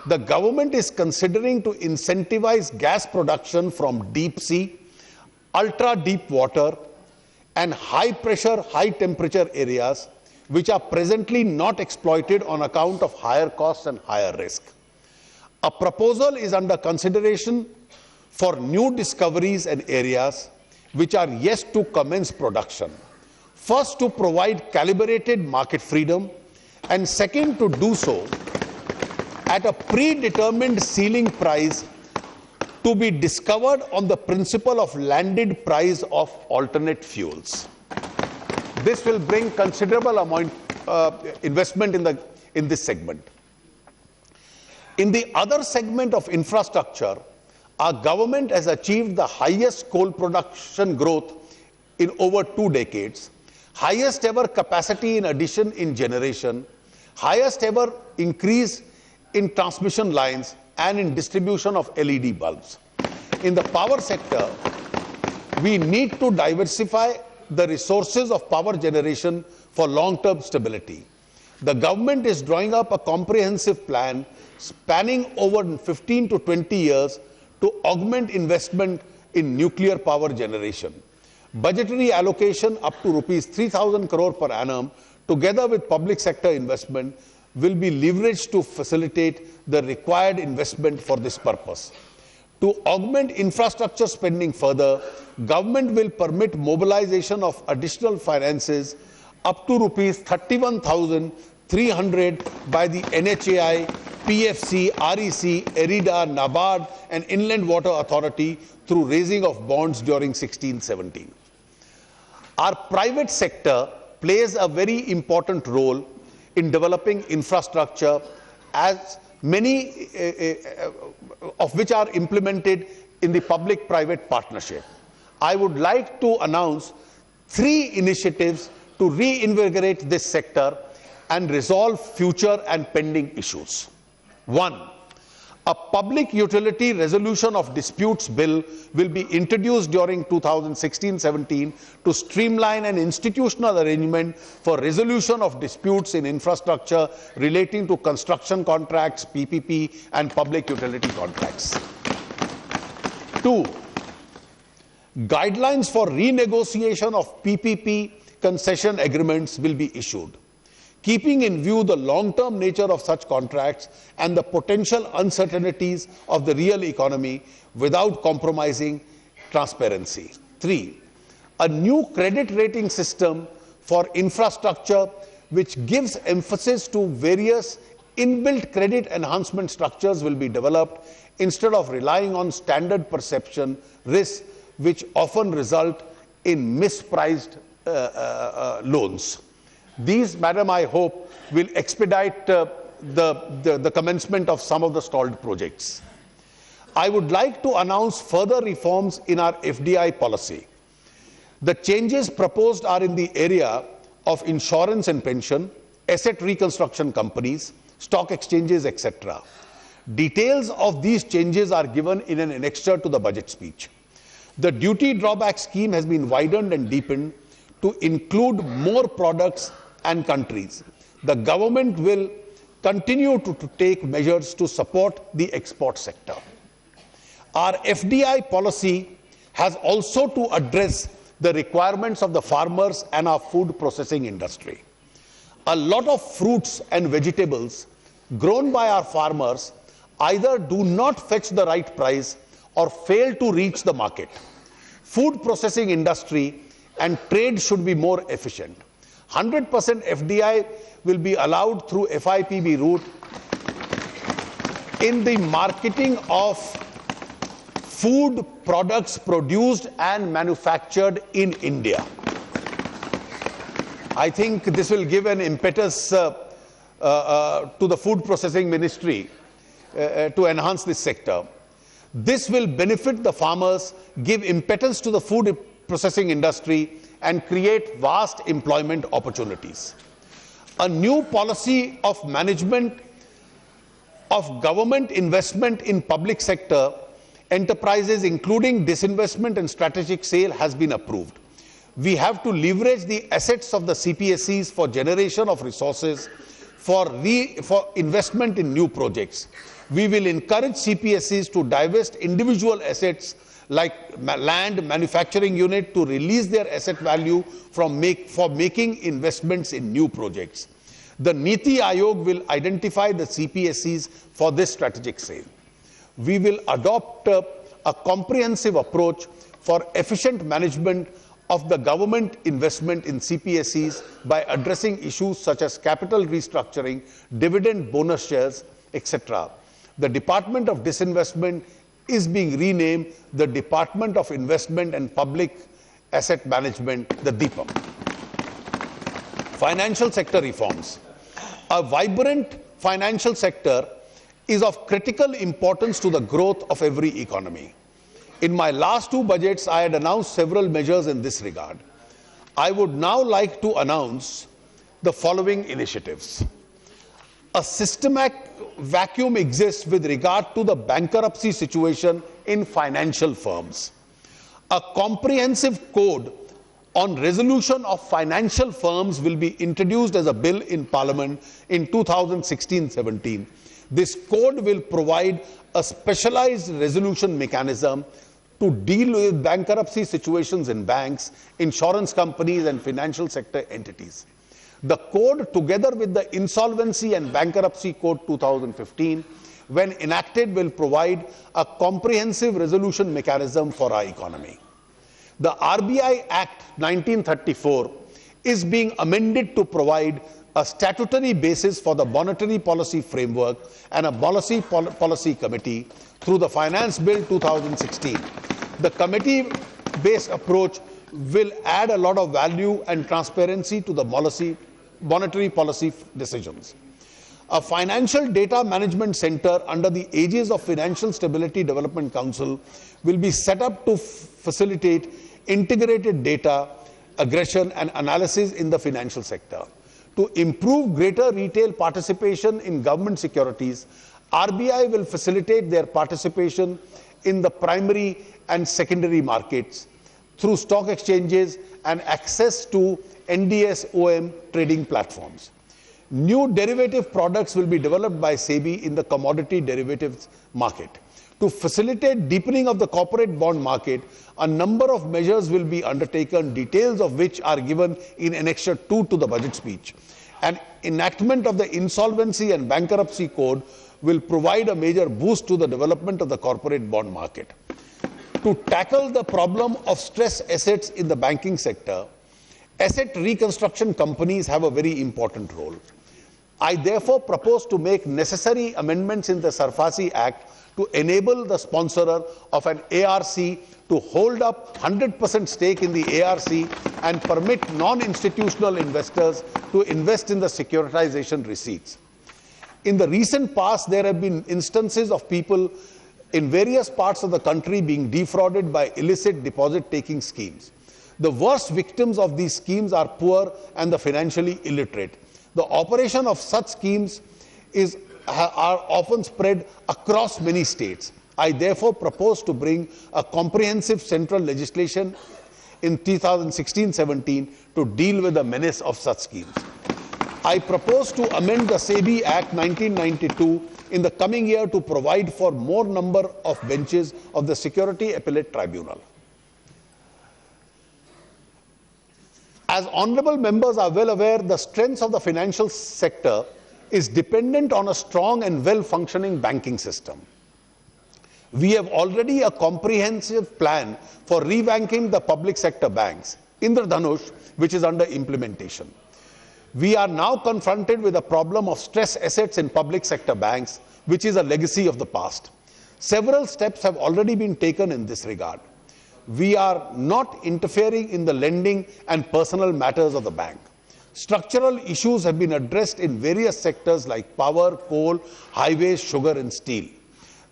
the government is considering to incentivize gas production from deep sea, ultra-deep water, and high-pressure, high-temperature areas which are presently not exploited on account of higher costs and higher risk. A proposal is under consideration for new discoveries and areas which are yet to commence production. First, to provide calibrated market freedom, and second, to do so at a predetermined ceiling price to be discovered on the principle of landed price of alternate fuels. This will bring considerable amount investment in this segment. In the other segment of infrastructure, our government has achieved the highest coal production growth in over 2 decades, highest ever capacity in addition in generation, highest ever increase in transmission lines and in distribution of LED bulbs. In the power sector, we need to diversify the resources of power generation for long-term stability. The government is drawing up a comprehensive plan spanning over 15 to 20 years to augment investment in nuclear power generation. Budgetary allocation up to rupees 3,000 crore per annum, together with public sector investment, will be leveraged to facilitate the required investment for this purpose. To augment infrastructure spending further, government will permit mobilization of additional finances up to rupees 31,300 by the NHAI, PFC, REC, ERIDA, NABARD and Inland Water Authority through raising of bonds during 16-17. Our private sector plays a very important role in developing infrastructure, as many of which are implemented in the public-private partnership. I would like to announce 3 initiatives to reinvigorate this sector and resolve future and pending issues. 1. A public utility resolution of disputes bill will be introduced during 2016-17 to streamline an institutional arrangement for resolution of disputes in infrastructure relating to construction contracts, PPP, and public utility contracts. 2. Guidelines for renegotiation of PPP concession agreements will be issued, keeping in view the long-term nature of such contracts and the potential uncertainties of the real economy without compromising transparency. 3. A new credit rating system for infrastructure which gives emphasis to various inbuilt credit enhancement structures will be developed instead of relying on standard perception risks which often result in mispriced loans. These, Madam, I hope, will expedite the commencement of some of the stalled projects. I would like to announce further reforms in our FDI policy. The changes proposed are in the area of insurance and pension, asset reconstruction companies, stock exchanges, etc. Details of these changes are given in an annexure to the budget speech. The duty drawback scheme has been widened and deepened to include more products and countries. The government will continue to take measures to support the export sector. Our FDI policy has also to address the requirements of the farmers and our food processing industry. A lot of fruits and vegetables grown by our farmers either do not fetch the right price or fail to reach the market. Food processing industry and trade should be more efficient. 100% FDI will be allowed through FIPB route in the marketing of food products produced and manufactured in India. I think this will give an impetus to the food processing ministry to enhance this sector. This will benefit the farmers, give impetus to the food processing industry, and create vast employment opportunities. A new policy of management of government investment in public sector enterprises, including disinvestment and strategic sale, has been approved. We have to leverage the assets of the CPSEs for generation of resources for investment in new projects. We will encourage CPSEs to divest individual assets like land, manufacturing unit, to release their asset value for making investments in new projects. The Niti Aayog will identify the CPSEs for this strategic sale. We will adopt a comprehensive approach for efficient management of the government investment in CPSEs by addressing issues such as capital restructuring, dividend bonus shares, etc. The Department of Disinvestment is being renamed the Department of Investment and Public Asset Management, the DIPAM. Financial sector reforms. A vibrant financial sector is of critical importance to the growth of every economy. In my last two budgets, I had announced several measures in this regard. I would now like to announce the following initiatives. A systematic vacuum exists with regard to the bankruptcy situation in financial firms. A comprehensive code on resolution of financial firms will be introduced as a bill in Parliament in 2016-17. This code will provide a specialized resolution mechanism to deal with bankruptcy situations in banks, insurance companies, and financial sector entities. The code, together with the Insolvency and Bankruptcy Code 2015, when enacted, will provide a comprehensive resolution mechanism for our economy. The RBI Act 1934 is being amended to provide a statutory basis for the monetary policy framework and a policy committee through the Finance Bill 2016. The committee-based approach will add a lot of value and transparency to the monetary policy decisions. A financial data management center under the aegis of Financial Stability Development Council will be set up to facilitate integrated data aggression and analysis in the financial sector. To improve greater retail participation in government securities, RBI will facilitate their participation in the primary and secondary markets through stock exchanges and access to NDS-OM trading platforms. New derivative products will be developed by SEBI in the commodity derivatives market. To facilitate deepening of the corporate bond market, a number of measures will be undertaken, details of which are given in Annexure 2 to the budget speech. An enactment of the Insolvency and Bankruptcy Code will provide a major boost to the development of the corporate bond market. To tackle the problem of stress assets in the banking sector, asset reconstruction companies have a very important role. I therefore propose to make necessary amendments in the Sarfasi Act to enable the sponsorer of an ARC to hold up 100% stake in the ARC and permit non-institutional investors to invest in the securitization receipts. In the recent past, there have been instances of people in various parts of the country being defrauded by illicit deposit-taking schemes. The worst victims of these schemes are poor and the financially illiterate. The operation of such schemes are often spread across many states. I therefore propose to bring a comprehensive central legislation in 2016-17 to deal with the menace of such schemes. I propose to amend the SEBI Act 1992 in the coming year to provide for more number of benches of the Security Appellate Tribunal. As honorable members are well aware, the strength of the financial sector is dependent on a strong and well-functioning banking system. We have already a comprehensive plan for revamping the public sector banks, Indradhanush, which is under implementation. We are now confronted with a problem of stress assets in public sector banks, which is a legacy of the past. Several steps have already been taken in this regard. We are not interfering in the lending and personal matters of the bank. Structural issues have been addressed in various sectors like power, coal, highways, sugar and steel.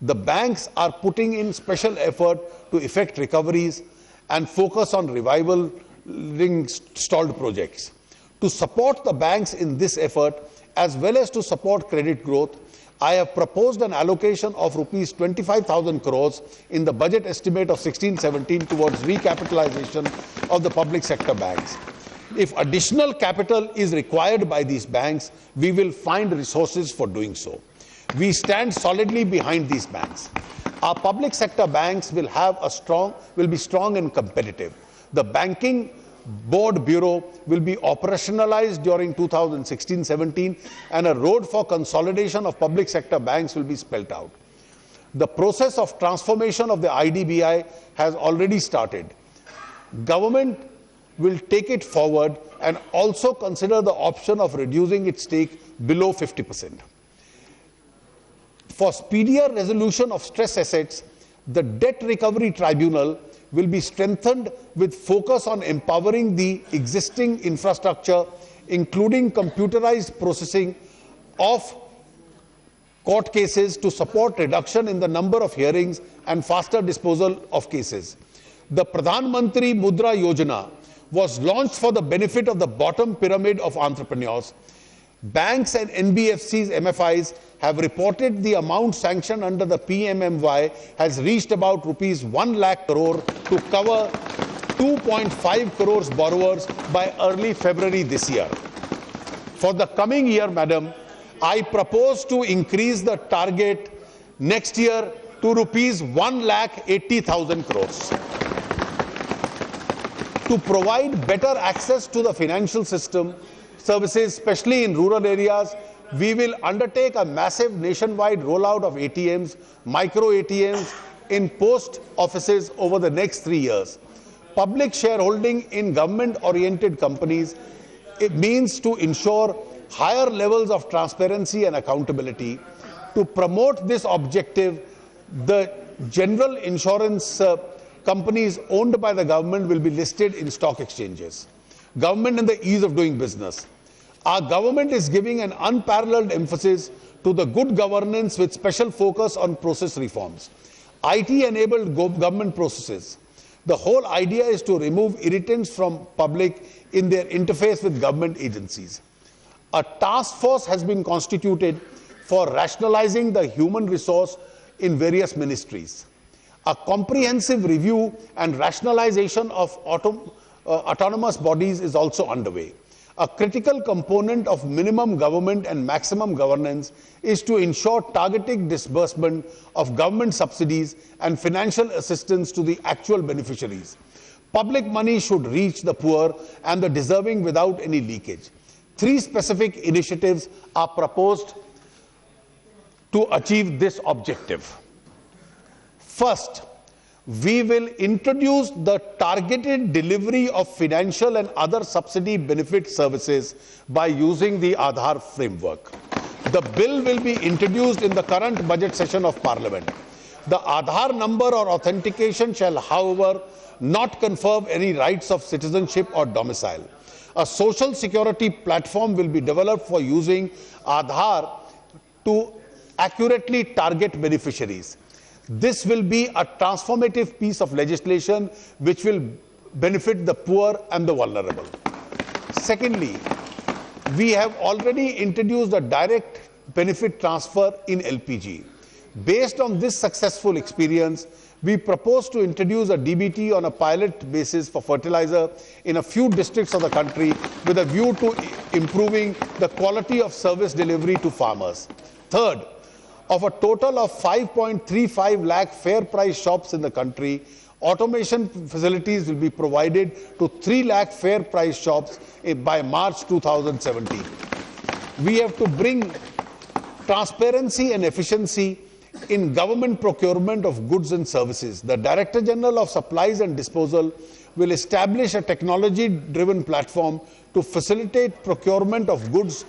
The banks are putting in special effort to effect recoveries and focus on reviving stalled projects. To support the banks in this effort, as well as to support credit growth, I have proposed an allocation of rupees 25,000 crores in the budget estimate of 16-17 towards recapitalization of the public sector banks. If additional capital is required by these banks, we will find resources for doing so. We stand solidly behind these banks. Our public sector banks will be strong and competitive. The Banking Board Bureau will be operationalized during 2016-17 and a road for consolidation of public sector banks will be spelled out. The process of transformation of the IDBI has already started. Government will take it forward and also consider the option of reducing its stake below 50%. For speedier resolution of stress assets, the Debt Recovery Tribunal will be strengthened with focus on empowering the existing infrastructure, including computerized processing of court cases to support reduction in the number of hearings and faster disposal of cases. The Pradhan Mantri Mudra Yojana was launched for the benefit of the bottom pyramid of entrepreneurs. Banks and NBFCs, MFIs have reported the amount sanctioned under the PMMY has reached about rupees 1 lakh crore to cover 2.5 crores borrowers by early February this year. For the coming year, Madam, I propose to increase the target next year to rupees 1,80,000 crores. To provide better access to the financial system services, especially in rural areas, we will undertake a massive nationwide rollout of ATMs, micro ATMs in post offices over the next 3 years. Public shareholding in government-oriented companies, it means to ensure higher levels of transparency and accountability. To promote this objective, the general insurance companies owned by the government will be listed in stock exchanges. Government and the ease of doing business. Our government is giving an unparalleled emphasis to the good governance with special focus on process reforms. IT-enabled government processes. The whole idea is to remove irritants from public in their interface with government agencies. A task force has been constituted for rationalizing the human resource in various ministries. A comprehensive review and rationalization of autonomous bodies is also underway. A critical component of minimum government and maximum governance is to ensure targeted disbursement of government subsidies and financial assistance to the actual beneficiaries. Public money should reach the poor and the deserving without any leakage. 3 specific initiatives are proposed to achieve this objective. First, we will introduce the targeted delivery of financial and other subsidy benefit services by using the Aadhaar framework. The bill will be introduced in the current budget session of Parliament. The Aadhaar number or authentication shall, however, not confer any rights of citizenship or domicile. A social security platform will be developed for using Aadhaar to accurately target beneficiaries. This will be a transformative piece of legislation which will benefit the poor and the vulnerable. Secondly, we have already introduced a direct benefit transfer in LPG. Based on this successful experience, we propose to introduce a DBT on a pilot basis for fertilizer in a few districts of the country with a view to improving the quality of service delivery to farmers. Third, of a total of 5.35 lakh fair price shops in the country, automation facilities will be provided to 3 lakh fair price shops by March 2017. We have to bring transparency and efficiency in government procurement of goods and services. The Director General of Supplies and Disposal will establish a technology-driven platform to facilitate procurement of goods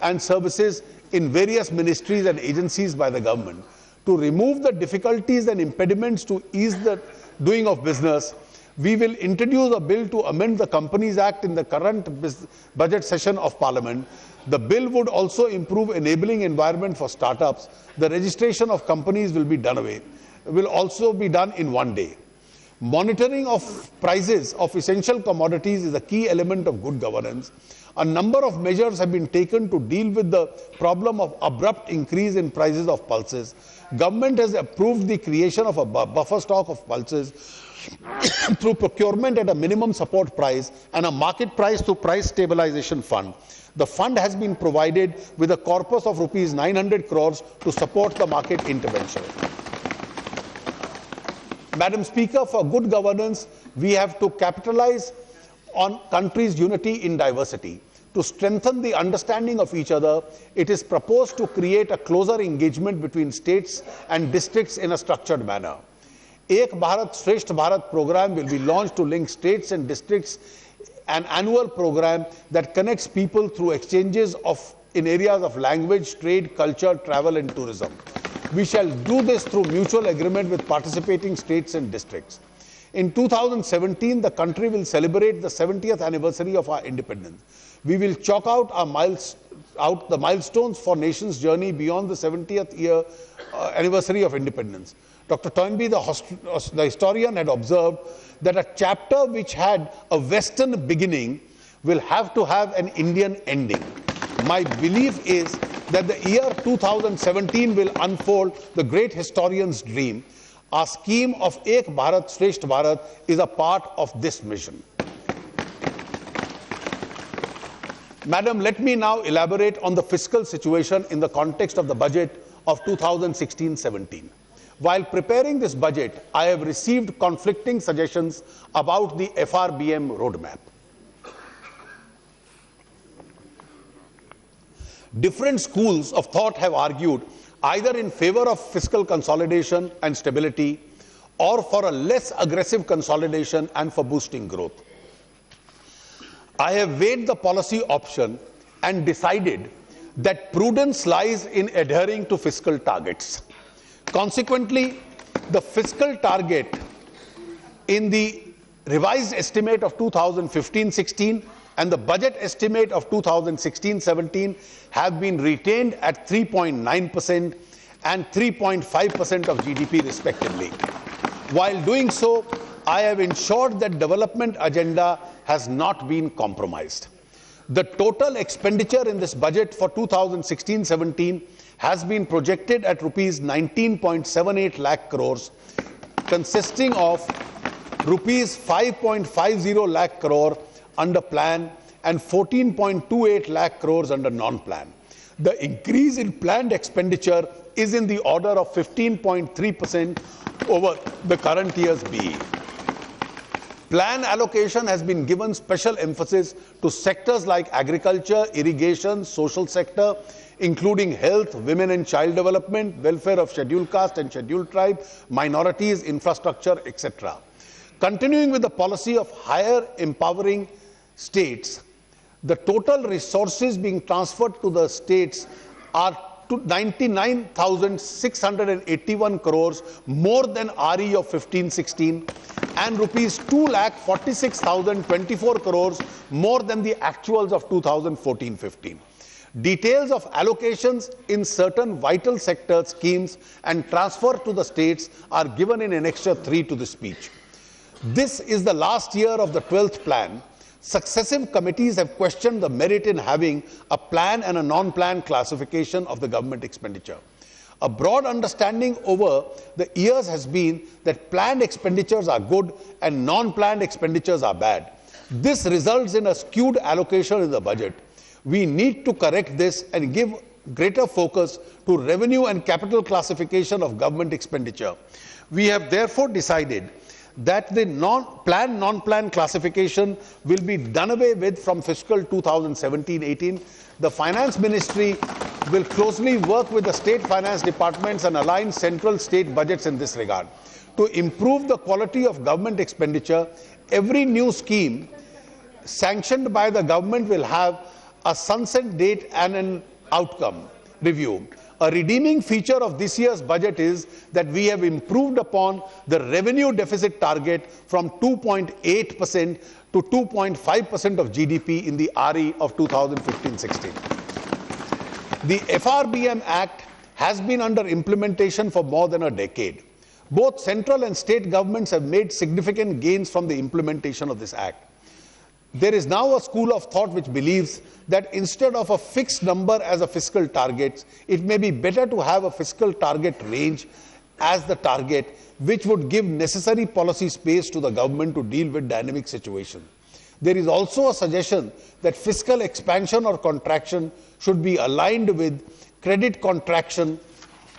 and services in various ministries and agencies by the government. To remove the difficulties and impediments to ease the doing of business, we will introduce a bill to amend the Companies Act in the current budget session of Parliament. The bill would also improve enabling environment for startups. The registration of companies will also be done in one day. Monitoring of prices of essential commodities is a key element of good governance. A number of measures have been taken to deal with the problem of abrupt increase in prices of pulses. Government has approved the creation of a buffer stock of pulses through procurement at a minimum support price and a market price through price stabilization fund. The fund has been provided with a corpus of rupees 900 crores to support the market intervention. Madam Speaker, for good governance, we have to capitalize on country's unity in diversity. To strengthen the understanding of each other, it is proposed to create a closer engagement between states and districts in a structured manner. Ek Bharat Shresth Bharat program will be launched to link states and districts, an annual program that connects people through exchanges in areas of language, trade, culture, travel and tourism. We shall do this through mutual agreement with participating states and districts. In 2017, the country will celebrate the 70th anniversary of our independence. We will chalk out the milestones for nation's journey beyond the 70th year anniversary of independence. Dr. Toynbee, the historian, had observed that a chapter which had a Western beginning will have to have an Indian ending. My belief is that the year 2017 will unfold the great historian's dream. Our scheme of Ek Bharat Shresth Bharat is a part of this mission. Madam, let me now elaborate on the fiscal situation in the context of the budget of 2016-17. While preparing this budget, I have received conflicting suggestions about the FRBM roadmap. Different schools of thought have argued either in favor of fiscal consolidation and stability or for a less aggressive consolidation and for boosting growth. I have weighed the policy option and decided that prudence lies in adhering to fiscal targets. Consequently, the fiscal target in the revised estimate of 2015-16 and the budget estimate of 2016-17 have been retained at 3.9% and 3.5% of GDP respectively. While doing so, I have ensured that development agenda has not been compromised. The total expenditure in this budget for 2016-17 has been projected at rupees 19.78 lakh crores, consisting of rupees 5.50 lakh crore under plan and 14.28 lakh crores under non-plan. The increase in planned expenditure is in the order of 15.3% over the current year's BE. Plan allocation has been given special emphasis to sectors like agriculture, irrigation, social sector, including health, women and child development, welfare of scheduled caste and scheduled tribe, minorities, infrastructure, etc. Continuing with the policy of higher empowering states, the total resources being transferred to the states are 99,681 crores, more than RE of 15-16, and rupees 2,46,024 crores, more than the actuals of 2014-15. Details of allocations in certain vital sector schemes and transfer to the states are given in Annexure 3 to the speech. This is the last year of the 12th plan. Successive committees have questioned the merit in having a plan and a non-plan classification of the government expenditure. A broad understanding over the years has been that planned expenditures are good and non-planned expenditures are bad. This results in a skewed allocation in the budget. We need to correct this and give greater focus to revenue and capital classification of government expenditure. We have therefore decided that the non-plan classification will be done away with from fiscal 2017-18. The Finance Ministry will closely work with the state finance departments and align central state budgets in this regard. To improve the quality of government expenditure, every new scheme sanctioned by the government will have a sunset date and an outcome. review. A redeeming feature of this year's budget is that we have improved upon the revenue deficit target from 2.8% to 2.5% of GDP in the RE of 2015-16. The FRBM Act has been under implementation for more than a decade. Both central and state governments have made significant gains from the implementation of this act. There is now a school of thought which believes that instead of a fixed number as a fiscal target, it may be better to have a fiscal target range as the target, which would give necessary policy space to the government to deal with dynamic situations. There is also a suggestion that fiscal expansion or contraction should be aligned with credit contraction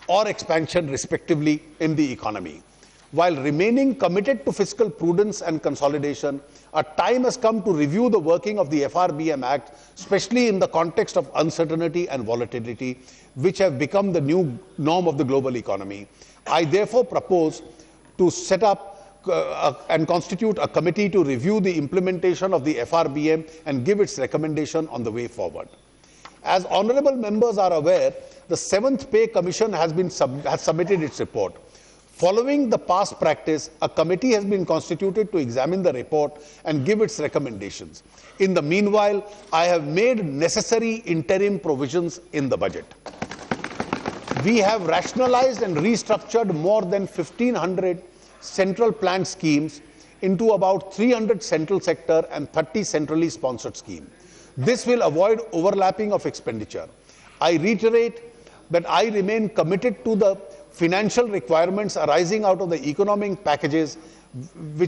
or expansion respectively in the economy. While remaining committed to fiscal prudence and consolidation, a time has come to review the working of the FRBM Act, especially in the context of uncertainty and volatility, which have become the new norm of the global economy. I therefore propose to set up and constitute a committee to review the implementation of the FRBM and give its recommendation on the way forward. As honourable members are aware, the 7th Pay Commission has submitted its report. Following the past practice, a committee has been constituted to examine the report and give its recommendations. In the meanwhile, I have made necessary interim provisions in the budget. We have rationalized and restructured more than 1,500 central planned schemes into about 300 central sector and 30 centrally sponsored schemes. This will avoid overlapping of expenditure. I reiterate that I remain committed to the financial requirements arising out of the economic packages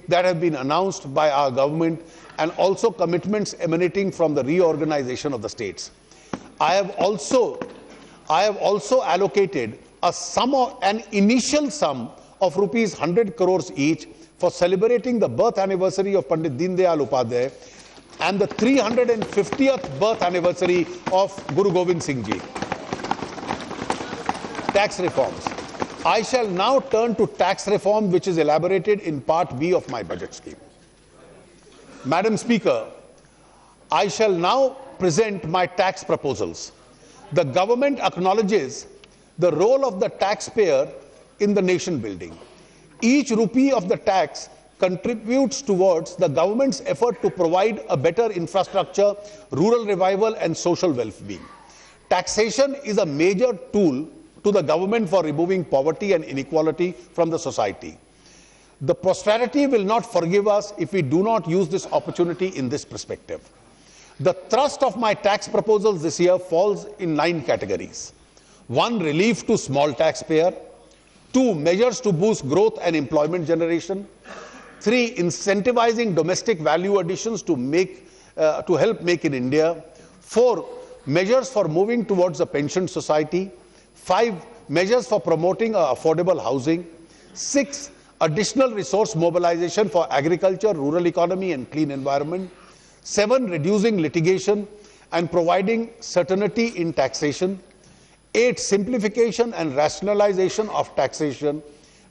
that have been announced by our government, and also commitments emanating from the reorganization of the states. I have also allocated an initial sum of rupees 100 crores each for celebrating the birth anniversary of Pandit Deen Dayal Upadhyay and the 350th birth anniversary of Guru Gobind Singh Ji. Tax reforms. I shall now turn to tax reform, which is elaborated in Part B of my budget scheme. Madam Speaker, I shall now present my tax proposals. The government acknowledges the role of the taxpayer in the nation building. Each rupee of the tax contributes towards the government's effort to provide a better infrastructure, rural revival, and social well-being. Taxation is a major tool to the government for removing poverty and inequality from the society. The posterity will not forgive us if we do not use this opportunity in this perspective. The thrust of my tax proposals this year falls in 9 categories. 1. Relief to small taxpayer. 2. Measures to boost growth and employment generation. 3. Incentivizing domestic value additions to help make in India. 4. Measures for moving towards a pension society. 5. Measures for promoting affordable housing. 6. Additional resource mobilization for agriculture, rural economy, and clean environment. 7. Reducing litigation and providing certainty in taxation. 8. Simplification and rationalization of taxation.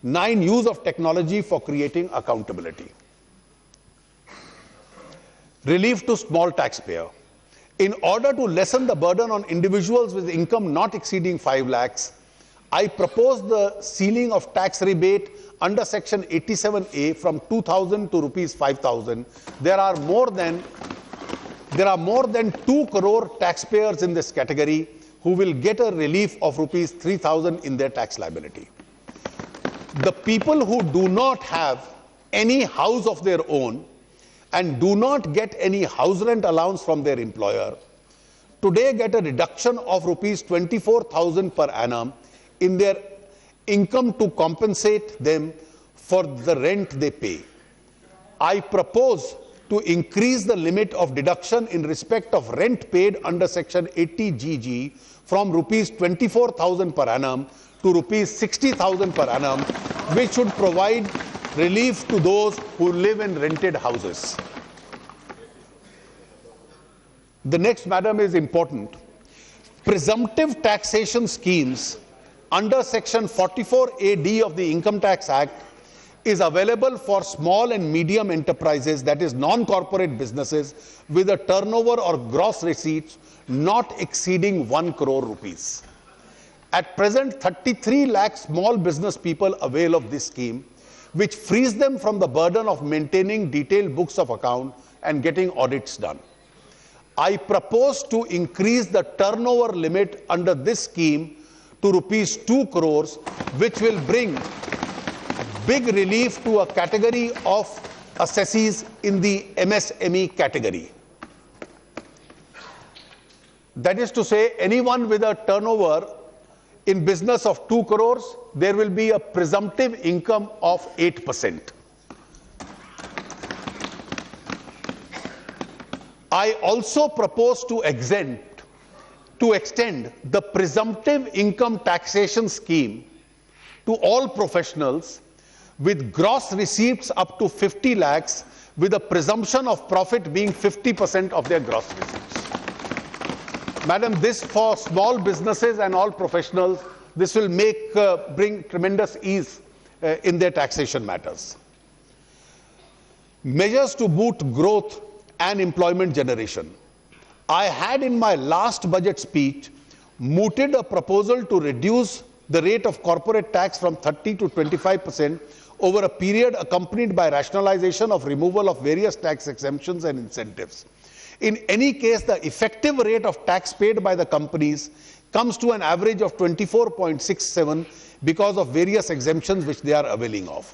9. Use of technology for creating accountability. Relief to small taxpayer. In order to lessen the burden on individuals with income not exceeding 5 lakhs, I propose the ceiling of tax rebate under Section 87A from 2,000 to rupees 5,000. There are more than 2 crore taxpayers in this category who will get a relief of rupees 3,000 in their tax liability. The people who do not have any house of their own and do not get any house rent allowance from their employer, today get a reduction of rupees 24,000 per annum in their income to compensate them for the rent they pay. I propose to increase the limit of deduction in respect of rent paid under Section 80GG from rupees 24,000 per annum to rupees 60,000 per annum, which should provide relief to those who live in rented houses. The next, madam, is important. Presumptive taxation schemes under Section 44AD of the Income Tax Act is available for small and medium enterprises, that is non-corporate businesses, with a turnover or gross receipts not exceeding 1 crore rupees. At present, 33 lakh small business people avail of this scheme, which frees them from the burden of maintaining detailed books of account and getting audits done. I propose to increase the turnover limit under this scheme to rupees 2 crores, which will bring big relief to a category of assessees in the MSME category. That is to say, anyone with a turnover in business of 2 crores, there will be a presumptive income of 8%. I also propose to extend the presumptive income taxation scheme to all professionals with gross receipts up to 50 lakhs, with a presumption of profit being 50% of their gross receipts. Madam, this for small businesses and all professionals, this will bring tremendous ease in their taxation matters. Measures to boost growth and employment generation. I had in my last budget speech mooted a proposal to reduce the rate of corporate tax from 30 to 25% over a period accompanied by rationalization of removal of various tax exemptions and incentives. In any case, the effective rate of tax paid by the companies comes to an average of 24.67 because of various exemptions which they are availing of.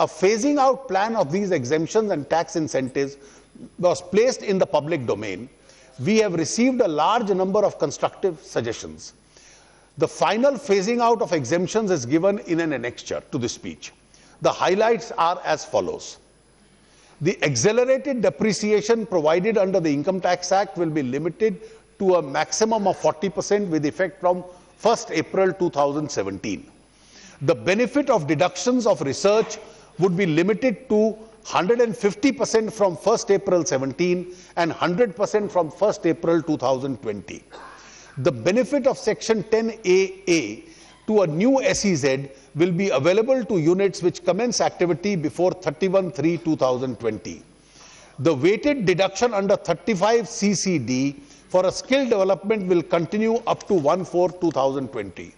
A phasing out plan of these exemptions and tax incentives was placed in the public domain. We have received a large number of constructive suggestions. The final phasing out of exemptions is given in an annexure to the speech. The highlights are as follows. The accelerated depreciation provided under the Income Tax Act will be limited to a maximum of 40% with effect from 1st April 2017. The benefit of deductions of research would be limited to 150% from 1st April 17 and 100% from 1st April 2020. The benefit of Section 10AA to a new SEZ will be available to units which commence activity before 31/3/2020. The weighted deduction under 35 CCD for a skill development will continue up to 1/4/2020.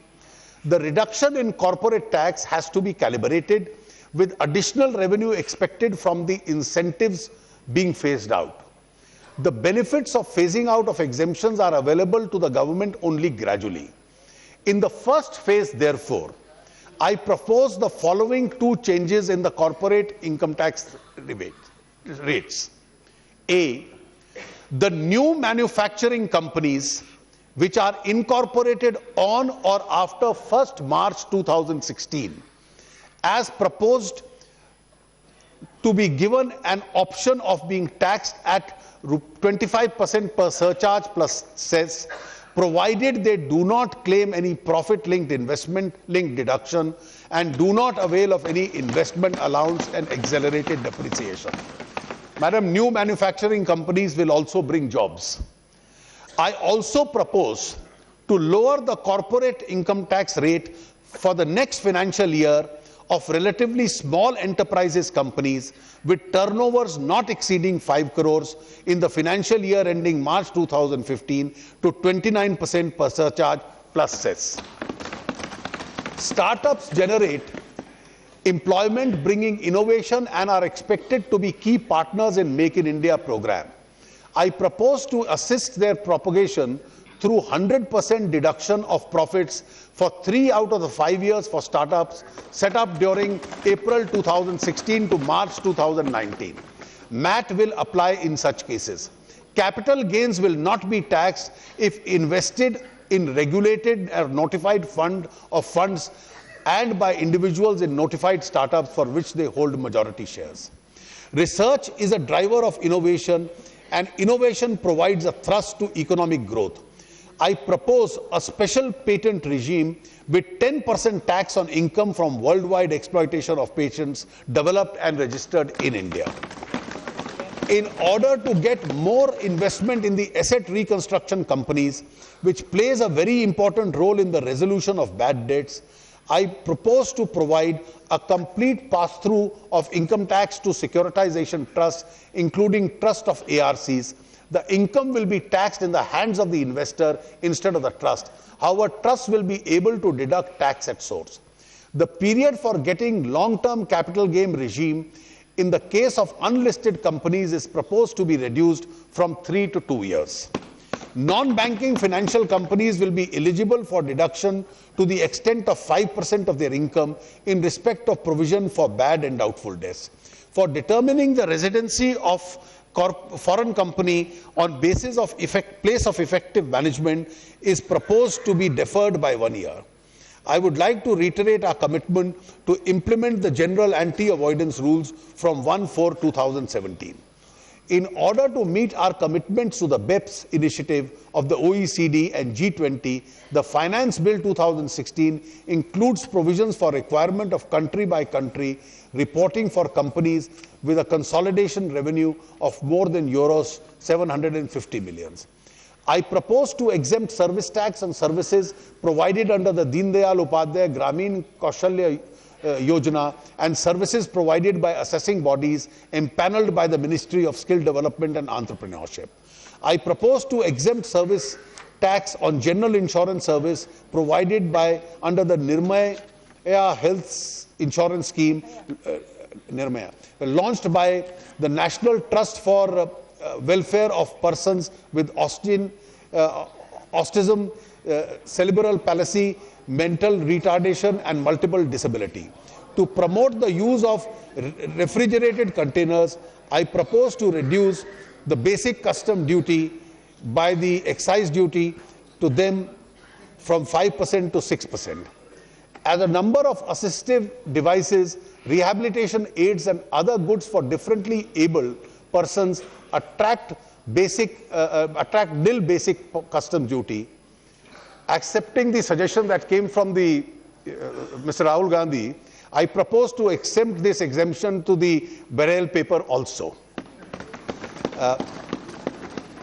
The reduction in corporate tax has to be calibrated with additional revenue expected from the incentives being phased out. The benefits of phasing out of exemptions are available to the government only gradually. In the first phase, therefore, I propose the following two changes in the corporate income tax rates. A, the new manufacturing companies which are incorporated on or after 1st March 2016, as proposed to be given an option of being taxed at 25% per surcharge plus cess, provided they do not claim any profit-linked investment-linked deduction and do not avail of any investment allowance and accelerated depreciation. Madam, new manufacturing companies will also bring jobs. I also propose to lower the corporate income tax rate for the next financial year of relatively small enterprises companies with turnovers not exceeding 5 crores in the financial year ending March 2015 to 29% per surcharge plus cess. Startups generate employment, bringing innovation, and are expected to be key partners in Make in India program. I propose to assist their propagation through 100% deduction of profits for 3 out of the 5 years for startups set up during April 2016 to March 2019. MAT will apply in such cases. Capital gains will not be taxed if invested in regulated or notified fund of funds and by individuals in notified startups for which they hold majority shares. Research is a driver of innovation, and innovation provides a thrust to economic growth. I propose a special patent regime with 10% tax on income from worldwide exploitation of patents developed and registered in India. In order to get more investment in the asset reconstruction companies, which plays a very important role in the resolution of bad debts, I propose to provide a complete pass-through of income tax to securitization trusts, including trust of ARCs. The income will be taxed in the hands of the investor instead of the trust. However, trusts will be able to deduct tax at source. The period for getting long-term capital gain regime in the case of unlisted companies is proposed to be reduced from 3 to 2 years. Non-banking financial companies will be eligible for deduction to the extent of 5% of their income in respect of provision for bad and doubtful debts. For determining the residency of foreign company on basis of place of effective management is proposed to be deferred by 1 year. I would like to reiterate our commitment to implement the general anti-avoidance rules from 1/4/2017. In order to meet our commitments to the BEPS initiative of the OECD and G20, the Finance Bill 2016 includes provisions for requirement of country-by-country reporting for companies with a consolidation revenue of more than euros 750 million. I propose to exempt service tax on services provided under the Deen Dayal Upadhyay Gramin Kaushalya Yojana and services provided by assessing bodies empaneled by the Ministry of Skill Development and Entrepreneurship. I propose to exempt service tax on general insurance service provided by under the Nirmaya Health Insurance Scheme, launched by the National Trust for Welfare of Persons with Autism, Cerebral Palsy, mental retardation and multiple disability. To promote the use of refrigerated containers, I propose to reduce the basic custom duty by the excise duty to them from 5% to 6%. As a number of assistive devices, rehabilitation aids and other goods for differently abled persons attract nil basic custom duty. Accepting the suggestion that came from the Mr. Rahul Gandhi, I propose to exempt this exemption to the burial paper also.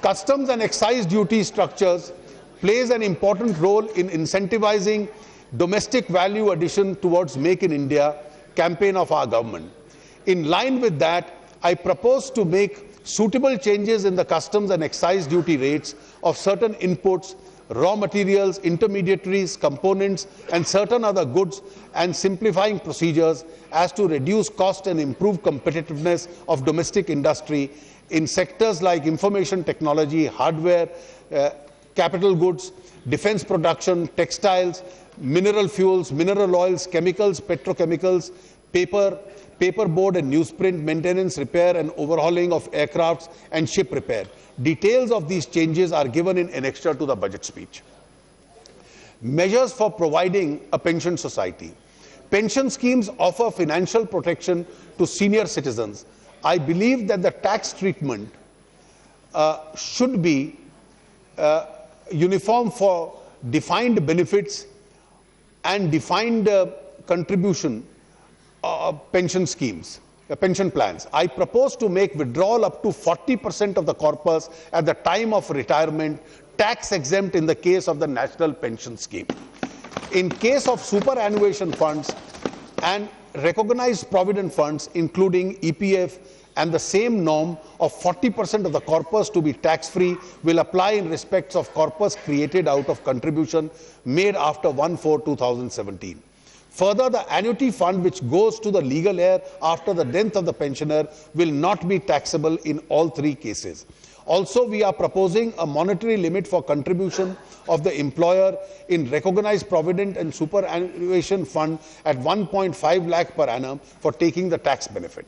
Customs and excise duty structures plays an important role in incentivizing domestic value addition towards Make in India campaign of our government. In line with that, I propose to make suitable changes in the customs and excise duty rates of certain inputs, raw materials, intermediaries, components, and certain other goods, and simplifying procedures as to reduce cost and improve competitiveness of domestic industry in sectors like information technology, hardware, capital goods, defense production, textiles, mineral fuels, mineral oils, chemicals, petrochemicals, paper, paperboard and newsprint, maintenance, repair and overhauling of aircrafts and ship repair. Details of these changes are given in annexure to the budget speech. Measures for providing a pension society. Pension schemes offer financial protection to senior citizens. I believe that the tax treatment should be uniform for defined benefits and defined contribution pension schemes, pension plans. I propose to make withdrawal up to 40% of the corpus at the time of retirement tax exempt in the case of the National Pension Scheme. In case of superannuation funds and recognized provident funds, including EPF, and the same norm of 40% of the corpus to be tax-free will apply in respects of corpus created out of contribution made after 1/4/2017. Further, the annuity fund which goes to the legal heir after the death of the pensioner will not be taxable in all three cases. Also, we are proposing a monetary limit for contribution of the employer in recognized provident and superannuation fund at 1.5 lakh per annum for taking the tax benefit.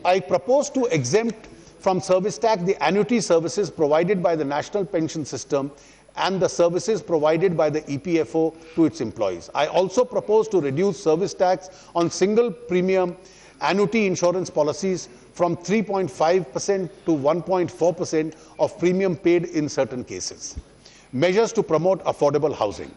I propose to exempt from service tax the annuity services provided by the National Pension System and the services provided by the EPFO to its employees. I also propose to reduce service tax on single premium annuity insurance policies from 3.5% to 1.4% of premium paid in certain cases. Measures to promote affordable housing.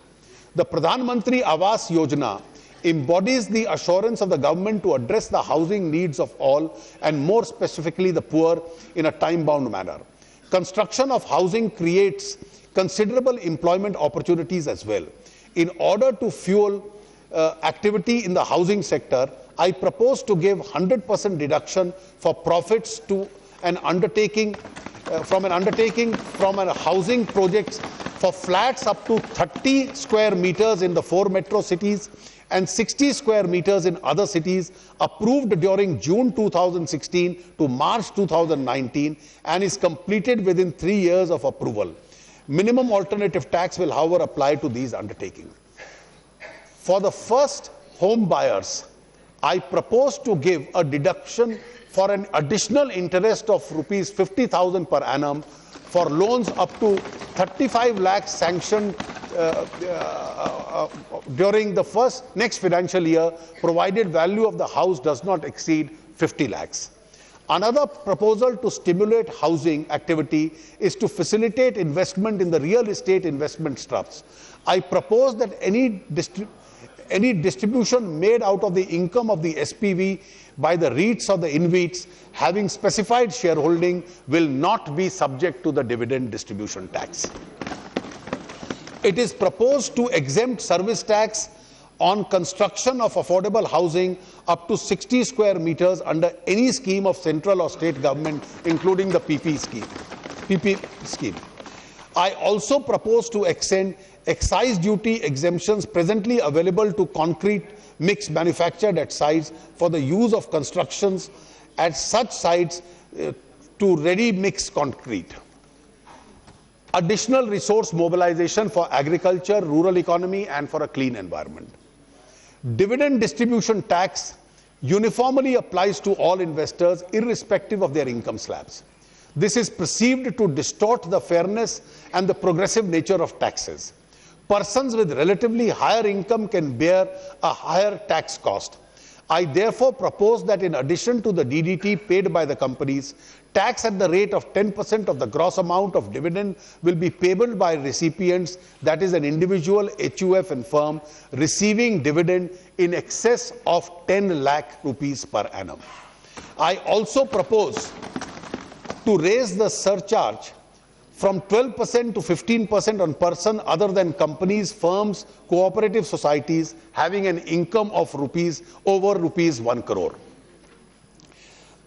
The Pradhan Mantri Awas Yojana embodies the assurance of the government to address the housing needs of all, and more specifically the poor, in a time-bound manner. Construction of housing creates considerable employment opportunities as well. In order to fuel activity in the housing sector, I propose to give 100% deduction for profits to an undertaking from an undertaking from a housing projects for flats up to 30 square meters in the 4 metro cities and 60 square meters in other cities, approved during June 2016 to March 2019 and is completed within 3 years of approval. Minimum alternative tax will, however, apply to these undertakings. For the first home buyers, I propose to give a deduction for an additional interest of rupees 50,000 per annum for loans up to 35 lakhs sanctioned during the next financial year, provided value of the house does not exceed 50 lakhs. Another proposal to stimulate housing activity is to facilitate investment in the real estate investment trusts. I propose that any distribution made out of the income of the SPV by the REITs or the InvITs having specified shareholding will not be subject to the dividend distribution tax. It is proposed to exempt service tax on construction of affordable housing up to 60 square meters under any scheme of central or state government, including the PP scheme. I also propose to extend excise duty exemptions presently available to concrete mix manufactured at sites for the use of constructions at such sites to ready mix concrete. Additional resource mobilization for agriculture, rural economy, and for a clean environment. Dividend distribution tax uniformly applies to all investors irrespective of their income slabs. This is perceived to distort the fairness and the progressive nature of taxes. Persons with relatively higher income can bear a higher tax cost. I therefore propose that in addition to the DDT paid by the companies, tax at the rate of 10% of the gross amount of dividend will be payable by recipients, that is an individual, HUF and firm, receiving dividend in excess of 10 lakh rupees per annum. I also propose to raise the surcharge from 12% to 15% on person other than companies, firms, cooperative societies having an income of over rupees 1 crore.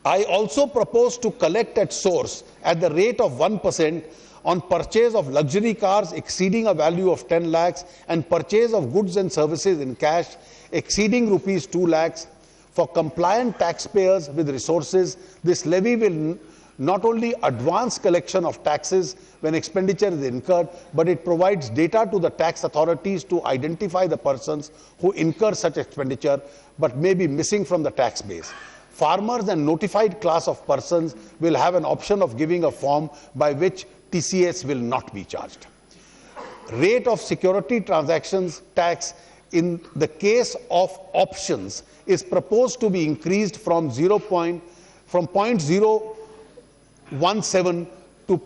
I also propose to collect at source at the rate of 1% on purchase of luxury cars exceeding a value of 10 lakhs and purchase of goods and services in cash exceeding rupees 2 lakhs. For compliant taxpayers with resources, this levy will not only advance collection of taxes when expenditure is incurred, but it provides data to the tax authorities to identify the persons who incur such expenditure but may be missing from the tax base. Farmers and notified class of persons will have an option of giving a form by which TCS will not be charged. Rate of security transactions tax in the case of options is proposed to be increased from 0.017 to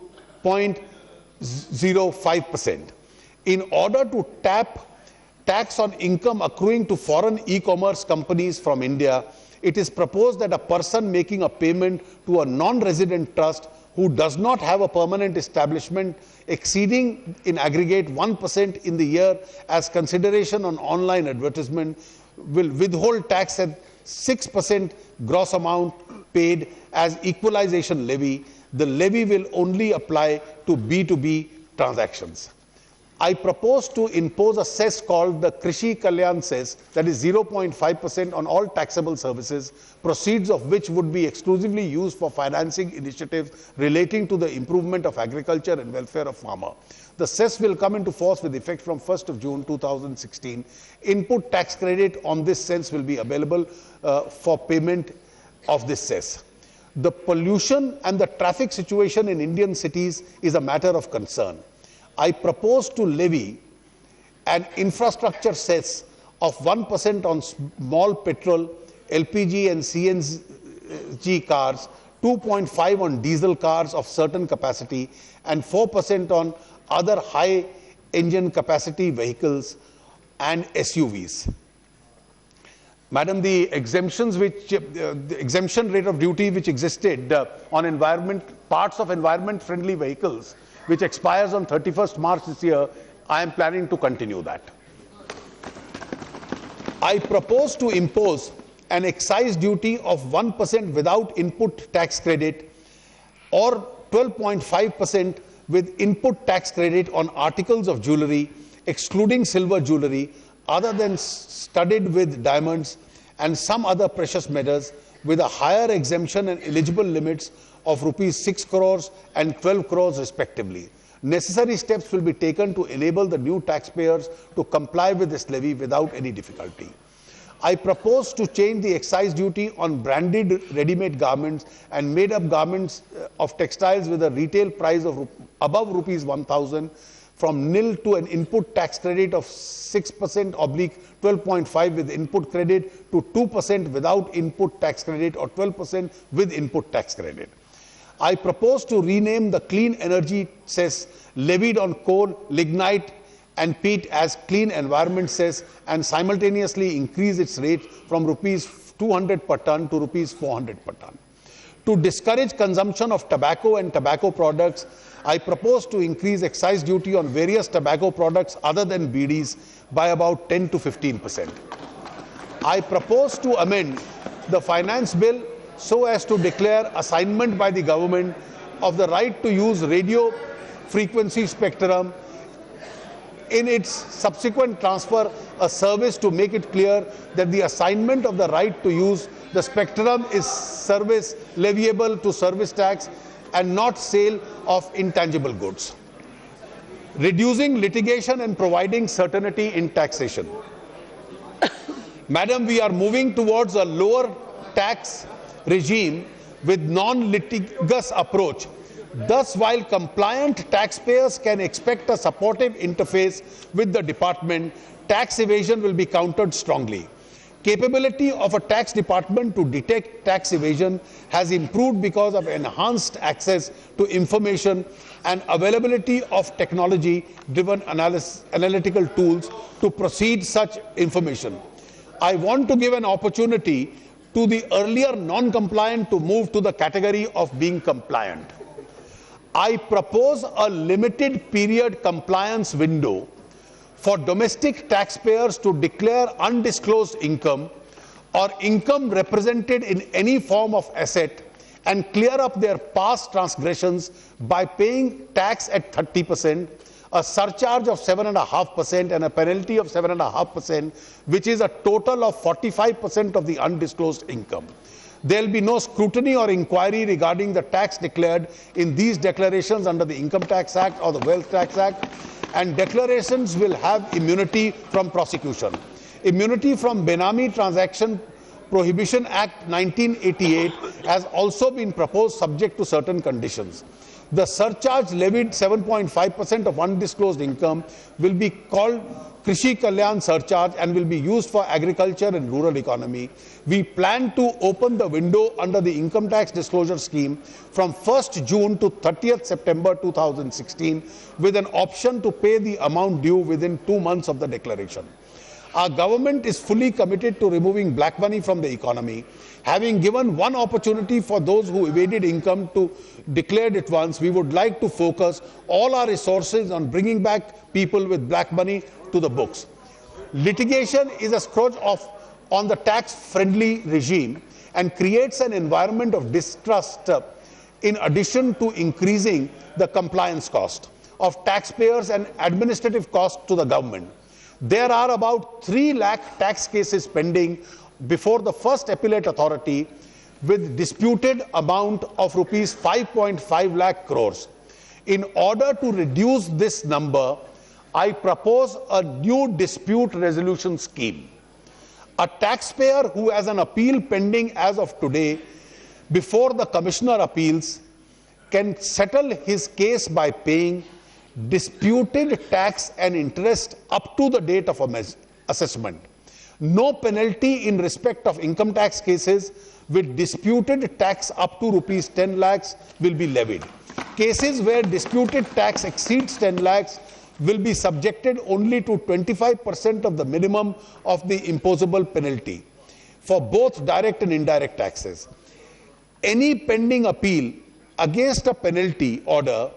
0.05%. In order to tap tax on income accruing to foreign e-commerce companies from India, it is proposed that a person making a payment to a non-resident trust who does not have a permanent establishment exceeding in aggregate 1% in the year as consideration on online advertisement will withhold tax at 6% gross amount paid as equalization levy. The levy will only apply to B2B transactions. I propose to impose a cess called the Krishi Kalyan cess, that is 0.5% on all taxable services, proceeds of which would be exclusively used for financing initiatives relating to the improvement of agriculture and welfare of farmer. The cess will come into force with effect from 1st of June 2016. Input tax credit on this cess will be available for payment of this cess. The pollution and the traffic situation in Indian cities is a matter of concern. I propose to levy an infrastructure cess of 1% on small petrol, LPG and CNG cars, 2.5% on diesel cars of certain capacity, and 4% on other high engine capacity vehicles and SUVs. Madam, the exemption rate of duty which existed on parts of environment-friendly vehicles, which expires on 31st March this year, I am planning to continue that. I propose to impose an excise duty of 1% without input tax credit or 12.5% with input tax credit on articles of jewellery, excluding silver jewellery, other than studded with diamonds and some other precious metals, with a higher exemption and eligible limits of rupees 6 crores and 12 crores respectively. Necessary steps will be taken to enable the new taxpayers to comply with this levy without any difficulty. I propose to change the excise duty on branded ready-made garments and made-up garments of textiles with a retail price of above rupees 1,000 from nil to an input tax credit of 6% oblique 12.5 with input credit to 2% without input tax credit or 12% with input tax credit. I propose to rename the clean energy cess levied on coal, lignite and peat as clean environment cess and simultaneously increase its rate from rupees 200 per ton to rupees 400 per ton. To discourage consumption of tobacco and tobacco products, I propose to increase excise duty on various tobacco products other than BDs by about 10 to 15%. I propose to amend the finance bill so as to declare assignment by the government of the right to use radio frequency spectrum in its subsequent transfer a service to make it clear that the assignment of the right to use the spectrum is service leviable to service tax and not sale of intangible goods. Reducing litigation and providing certainty in taxation. Madam, we are moving towards a lower tax regime with non-litigious approach. Thus, while compliant taxpayers can expect a supportive interface with the department, tax evasion will be countered strongly. Capability of a tax department to detect tax evasion has improved because of enhanced access to information and availability of technology-driven analytical tools to proceed such information. I want to give an opportunity to the earlier non-compliant to move to the category of being compliant. I propose a limited period compliance window for domestic taxpayers to declare undisclosed income or income represented in any form of asset and clear up their past transgressions by paying tax at 30%, a surcharge of 7.5% and a penalty of 7.5%, which is a total of 45% of the undisclosed income. There will be no scrutiny or inquiry regarding the tax declared in these declarations under the Income Tax Act or the Wealth Tax Act, and declarations will have immunity from prosecution. Immunity from Benami Transaction Prohibition Act 1988 has also been proposed subject to certain conditions. The surcharge levied 7.5% of undisclosed income will be called Krishi Kalyan surcharge and will be used for agriculture and rural economy. We plan to open the window under the income tax disclosure scheme from 1st June to 30th September 2016 with an option to pay the amount due within 2 months of the declaration. Our government is fully committed to removing black money from the economy. Having given one opportunity for those who evaded income to declare it once, we would like to focus all our resources on bringing back people with black money to the books. Litigation is a scourge on the tax-friendly regime and creates an environment of distrust in addition to increasing the compliance cost of taxpayers and administrative cost to the government. There are about 3 lakh tax cases pending before the first appellate authority with disputed amount of rupees 5.5 lakh crores. In order to reduce this number, I propose a new dispute resolution scheme. A taxpayer who has an appeal pending as of today before the Commissioner Appeals can settle his case by paying disputed tax and interest up to the date of assessment. No penalty in respect of income tax cases with disputed tax up to rupees 10 lakhs will be levied. Cases where disputed tax exceeds 10 lakhs will be subjected only to 25% of the minimum of the imposable penalty for both direct and indirect taxes. Any pending appeal against a penalty order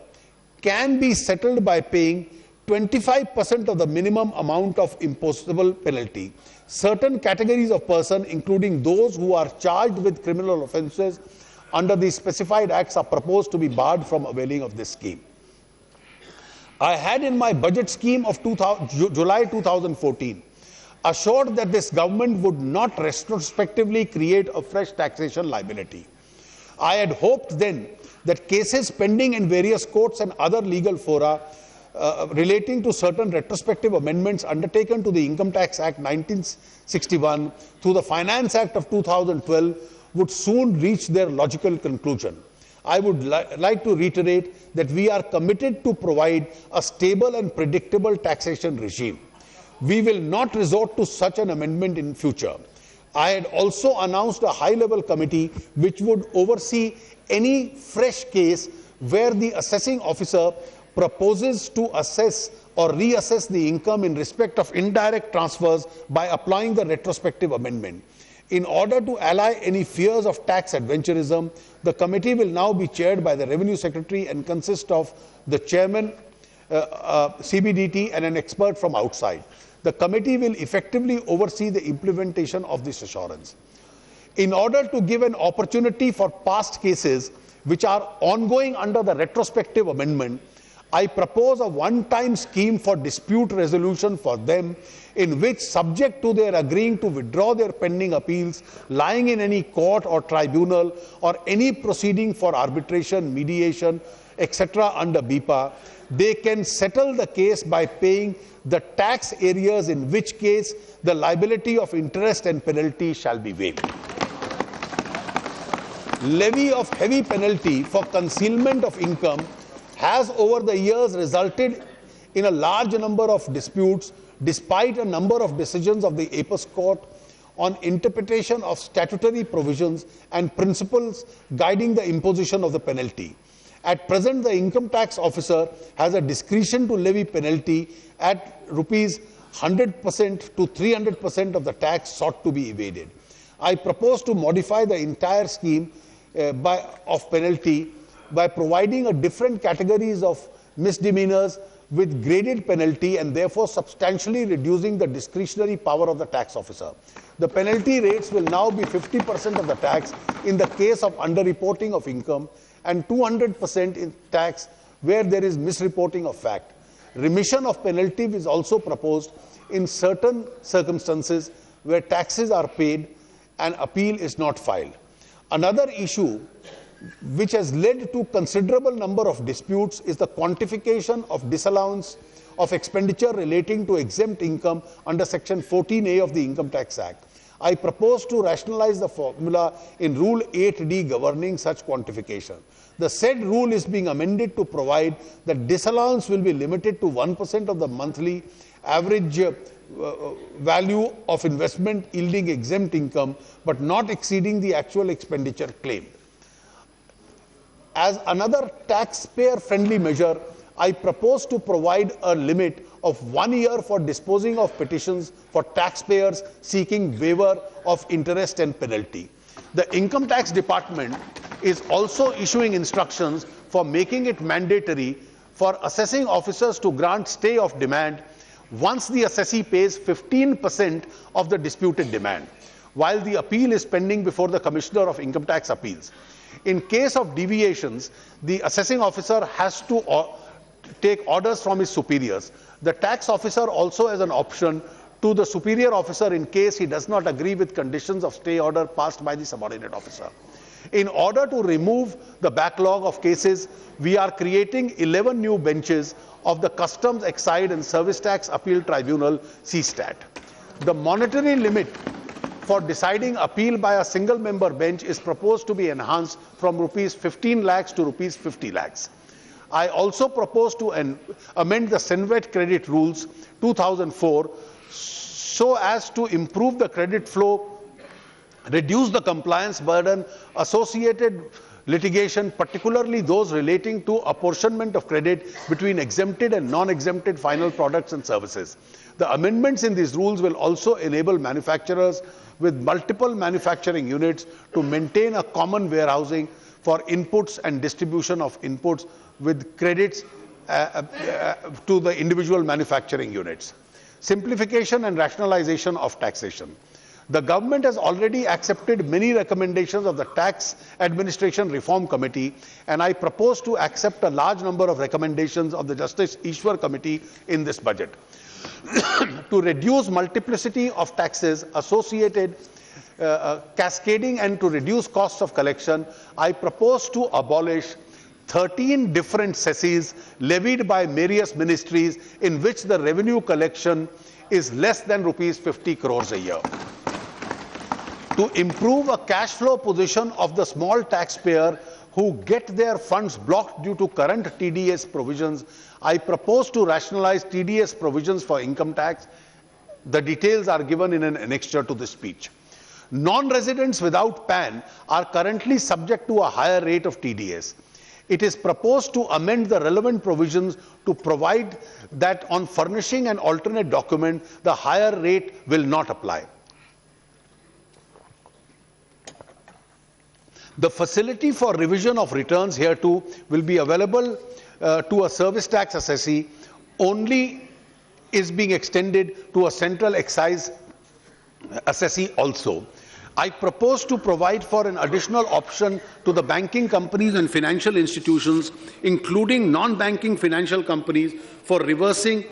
can be settled by paying 25% of the minimum amount of imposable penalty. Certain categories of persons, including those who are charged with criminal offences, under the specified acts are proposed to be barred from availing of this scheme. I had in my budget scheme of July 2014 assured that this government would not retrospectively create a fresh taxation liability. I had hoped then that cases pending in various courts and other legal fora relating to certain retrospective amendments undertaken to the Income Tax Act 1961 through the Finance Act of 2012 would soon reach their logical conclusion. I would like to reiterate that we are committed to provide a stable and predictable taxation regime. We will not resort to such an amendment in future. I had also announced a high-level committee which would oversee any fresh case where the assessing officer proposes to assess or reassess the income in respect of indirect transfers by applying the retrospective amendment. In order to allay any fears of tax adventurism, the committee will now be chaired by the Revenue Secretary and consist of the chairman, CBDT, and an expert from outside. The committee will effectively oversee the implementation of this assurance. In order to give an opportunity for past cases which are ongoing under the retrospective amendment, I propose a one-time scheme for dispute resolution for them, in which, subject to their agreeing to withdraw their pending appeals lying in any court or tribunal or any proceeding for arbitration, mediation, etc. under BIPA, they can settle the case by paying the tax areas in which case the liability of interest and penalty shall be waived. Levy of heavy penalty for concealment of income has over the years resulted in a large number of disputes, despite a number of decisions of the Apex Court on interpretation of statutory provisions and principles guiding the imposition of the penalty. At present, the income tax officer has a discretion to levy penalty at Rs 100% to 300% of the tax sought to be evaded. I propose to modify the entire scheme of penalty by providing a different categories of misdemeanors with graded penalty and therefore substantially reducing the discretionary power of the tax officer. The penalty rates will now be 50% of the tax in the case of underreporting of income and 200% in tax where there is misreporting of fact. Remission of penalty is also proposed in certain circumstances where taxes are paid and appeal is not filed. Another issue which has led to considerable number of disputes is the quantification of disallowance of expenditure relating to exempt income under Section 14A of the Income Tax Act. I propose to rationalize the formula in Rule 8D governing such quantification. The said rule is being amended to provide that disallowance will be limited to 1% of the monthly average value of investment yielding exempt income, but not exceeding the actual expenditure claimed. As another taxpayer-friendly measure, I propose to provide a limit of 1 year for disposing of petitions for taxpayers seeking waiver of interest and penalty. The Income Tax Department is also issuing instructions for making it mandatory for assessing officers to grant stay of demand once the assessee pays 15% of the disputed demand, while the appeal is pending before the Commissioner of Income Tax Appeals. In case of deviations, the assessing officer has to take orders from his superiors. The tax officer also has an option to the superior officer in case he does not agree with conditions of stay order passed by the subordinate officer. In order to remove the backlog of cases, we are creating 11 new benches of the Customs, Excise and Service Tax Appeal Tribunal, CSTAT. The monetary limit for deciding appeal by a single member bench is proposed to be enhanced from Rs 15 lakhs to Rs 50 lakhs. I also propose to amend the Senvet Credit Rules 2004 so as to improve the credit flow, reduce the compliance burden associated litigation, particularly those relating to apportionment of credit between exempted and non-exempted final products and services. The amendments in these rules will also enable manufacturers with multiple manufacturing units to maintain a common warehousing for inputs and distribution of inputs with credits to the individual manufacturing units. Simplification and rationalization of taxation. The government has already accepted many recommendations of the Tax Administration Reform Committee, and I propose to accept a large number of recommendations of the Justice Ishwar Committee in this budget. To reduce multiplicity of taxes associated cascading and to reduce costs of collection, I propose to abolish 13 different cesses levied by various ministries in which the revenue collection is less than rupees 50 crores a year. To improve a cash flow position of the small taxpayer who get their funds blocked due to current TDS provisions, I propose to rationalize TDS provisions for income tax. The details are given in an annexure to this speech. Non-residents without PAN are currently subject to a higher rate of TDS. It is proposed to amend the relevant provisions to provide that on furnishing an alternate document, the higher rate will not apply. The facility for revision of returns hereto will be available to a service tax assessee only is being extended to a central excise assessee also. I propose to provide for an additional option to the banking companies and financial institutions, including non-banking financial companies, for reversal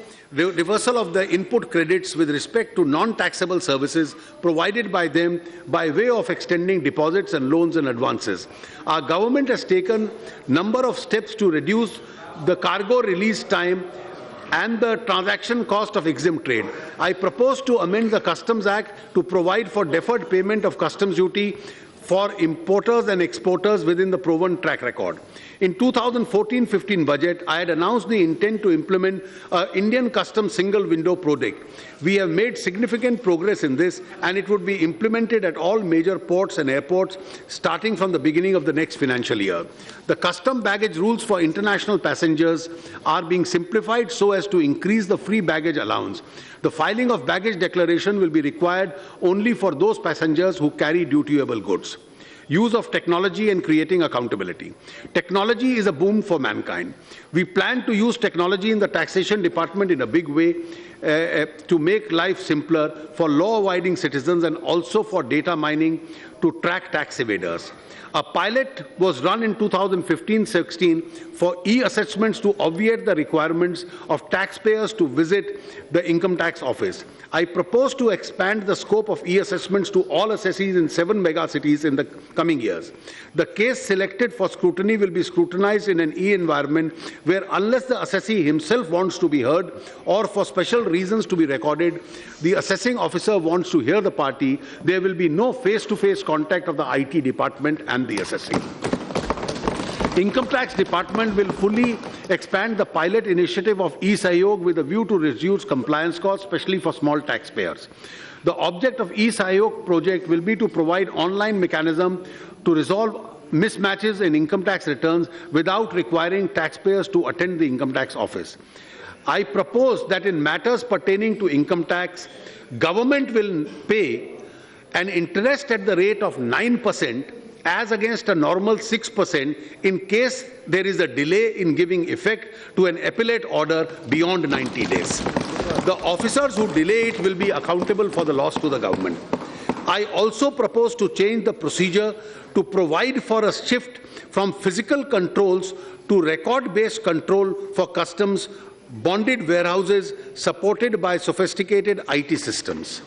of the input credits with respect to non-taxable services provided by them by way of extending deposits and loans and advances. Our government has taken a number of steps to reduce the cargo release time and the transaction cost of exempt trade. I propose to amend the Customs Act to provide for deferred payment of customs duty for importers and exporters within the proven track record. In 2014-15 budget, I had announced the intent to implement Indian Customs Single Window Project. We have made significant progress in this, and it would be implemented at all major ports and airports starting from the beginning of the next financial year. The custom baggage rules for international passengers are being simplified so as to increase the free baggage allowance. The filing of baggage declaration will be required only for those passengers who carry dutiable goods. Use of technology and creating accountability. Technology is a boon for mankind. We plan to use technology in the taxation department in a big way to make life simpler for law-abiding citizens and also for data mining to track tax evaders. A pilot was run in 2015-16 for e-assessments to obviate the requirements of taxpayers to visit the income tax office. I propose to expand the scope of e-assessments to all assessees in 7 megacities in the coming years. The case selected for scrutiny will be scrutinized in an e-environment where, unless the assessee himself wants to be heard or for special reasons to be recorded, the assessing officer wants to hear the party, there will be no face-to-face contact of the IT department and the assessee. Income Tax Department will fully expand the pilot initiative of e-Sahyog with a view to reduce compliance costs, especially for small taxpayers. The object of e-Sahyog project will be to provide online mechanism to resolve mismatches in income tax returns without requiring taxpayers to attend the income tax office. I propose that in matters pertaining to income tax, government will pay an interest at the rate of 9% as against a normal 6% in case there is a delay in giving effect to an appellate order beyond 90 days. The officers who delay it will be accountable for the loss to the government. I also propose to change the procedure to provide for a shift from physical controls to record-based control for customs bonded warehouses supported by sophisticated IT systems.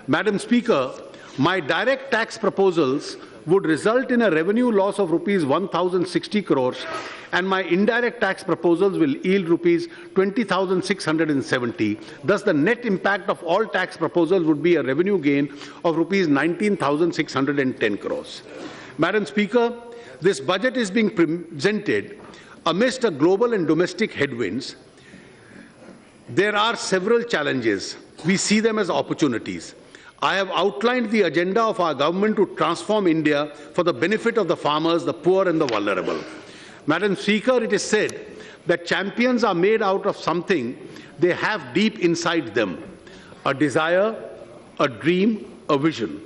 Madam Speaker, my direct tax proposals would result in a revenue loss of rupees 1,060 crores, and my indirect tax proposals will yield rupees 20,670. Thus, the net impact of all tax proposals would be a revenue gain of rupees 19,610 crores. Madam Speaker, this budget is being presented amidst a global and domestic headwinds. There are several challenges. We see them as opportunities. I have outlined the agenda of our government to transform India for the benefit of the farmers, the poor and the vulnerable. Madam Speaker, it is said that champions are made out of something they have deep inside them, a desire, a dream, a vision.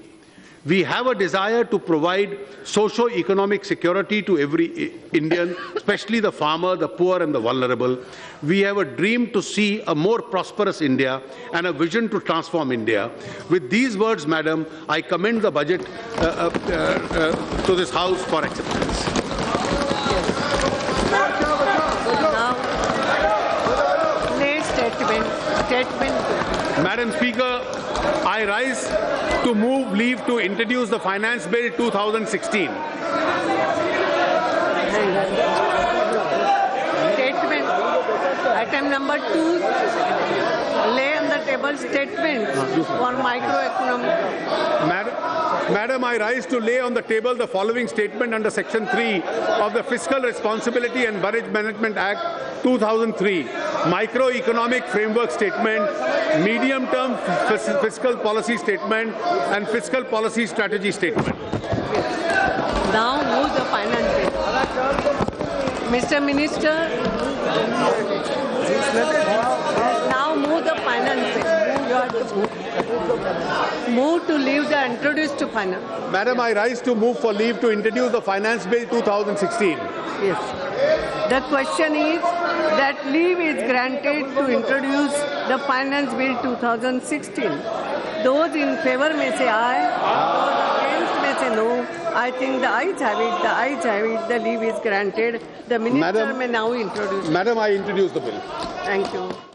We have a desire to provide socio-economic security to every Indian, especially the farmer, the poor and the vulnerable. We have a dream to see a more prosperous India and a vision to transform India. With these words, Madam, I commend the budget to this House for acceptance. Madam Speaker, I rise to move leave to introduce the Finance Bill 2016.
Statement. Item number 2. Lay on the table statement for microeconomic.
Madam, I rise to lay on the table the following statement under Section 3 of the Fiscal Responsibility and Budget Management Act 2003, Microeconomic Framework Statement, Medium-Term Fiscal Policy Statement and Fiscal Policy Strategy Statement.
Now move the finance bill. Mr. Minister, now move the finance bill. You have to move to leave the introduce to finance.
Madam, I rise to move for leave to introduce the Finance Bill 2016.
Yes. The question is that leave is granted to introduce the Finance Bill 2016. Those in favor may say aye, those against may say no. I think the ayes have it, the ayes have it, the leave is granted. The Minister may now introduce.
Madam, I introduce the bill.
Thank you.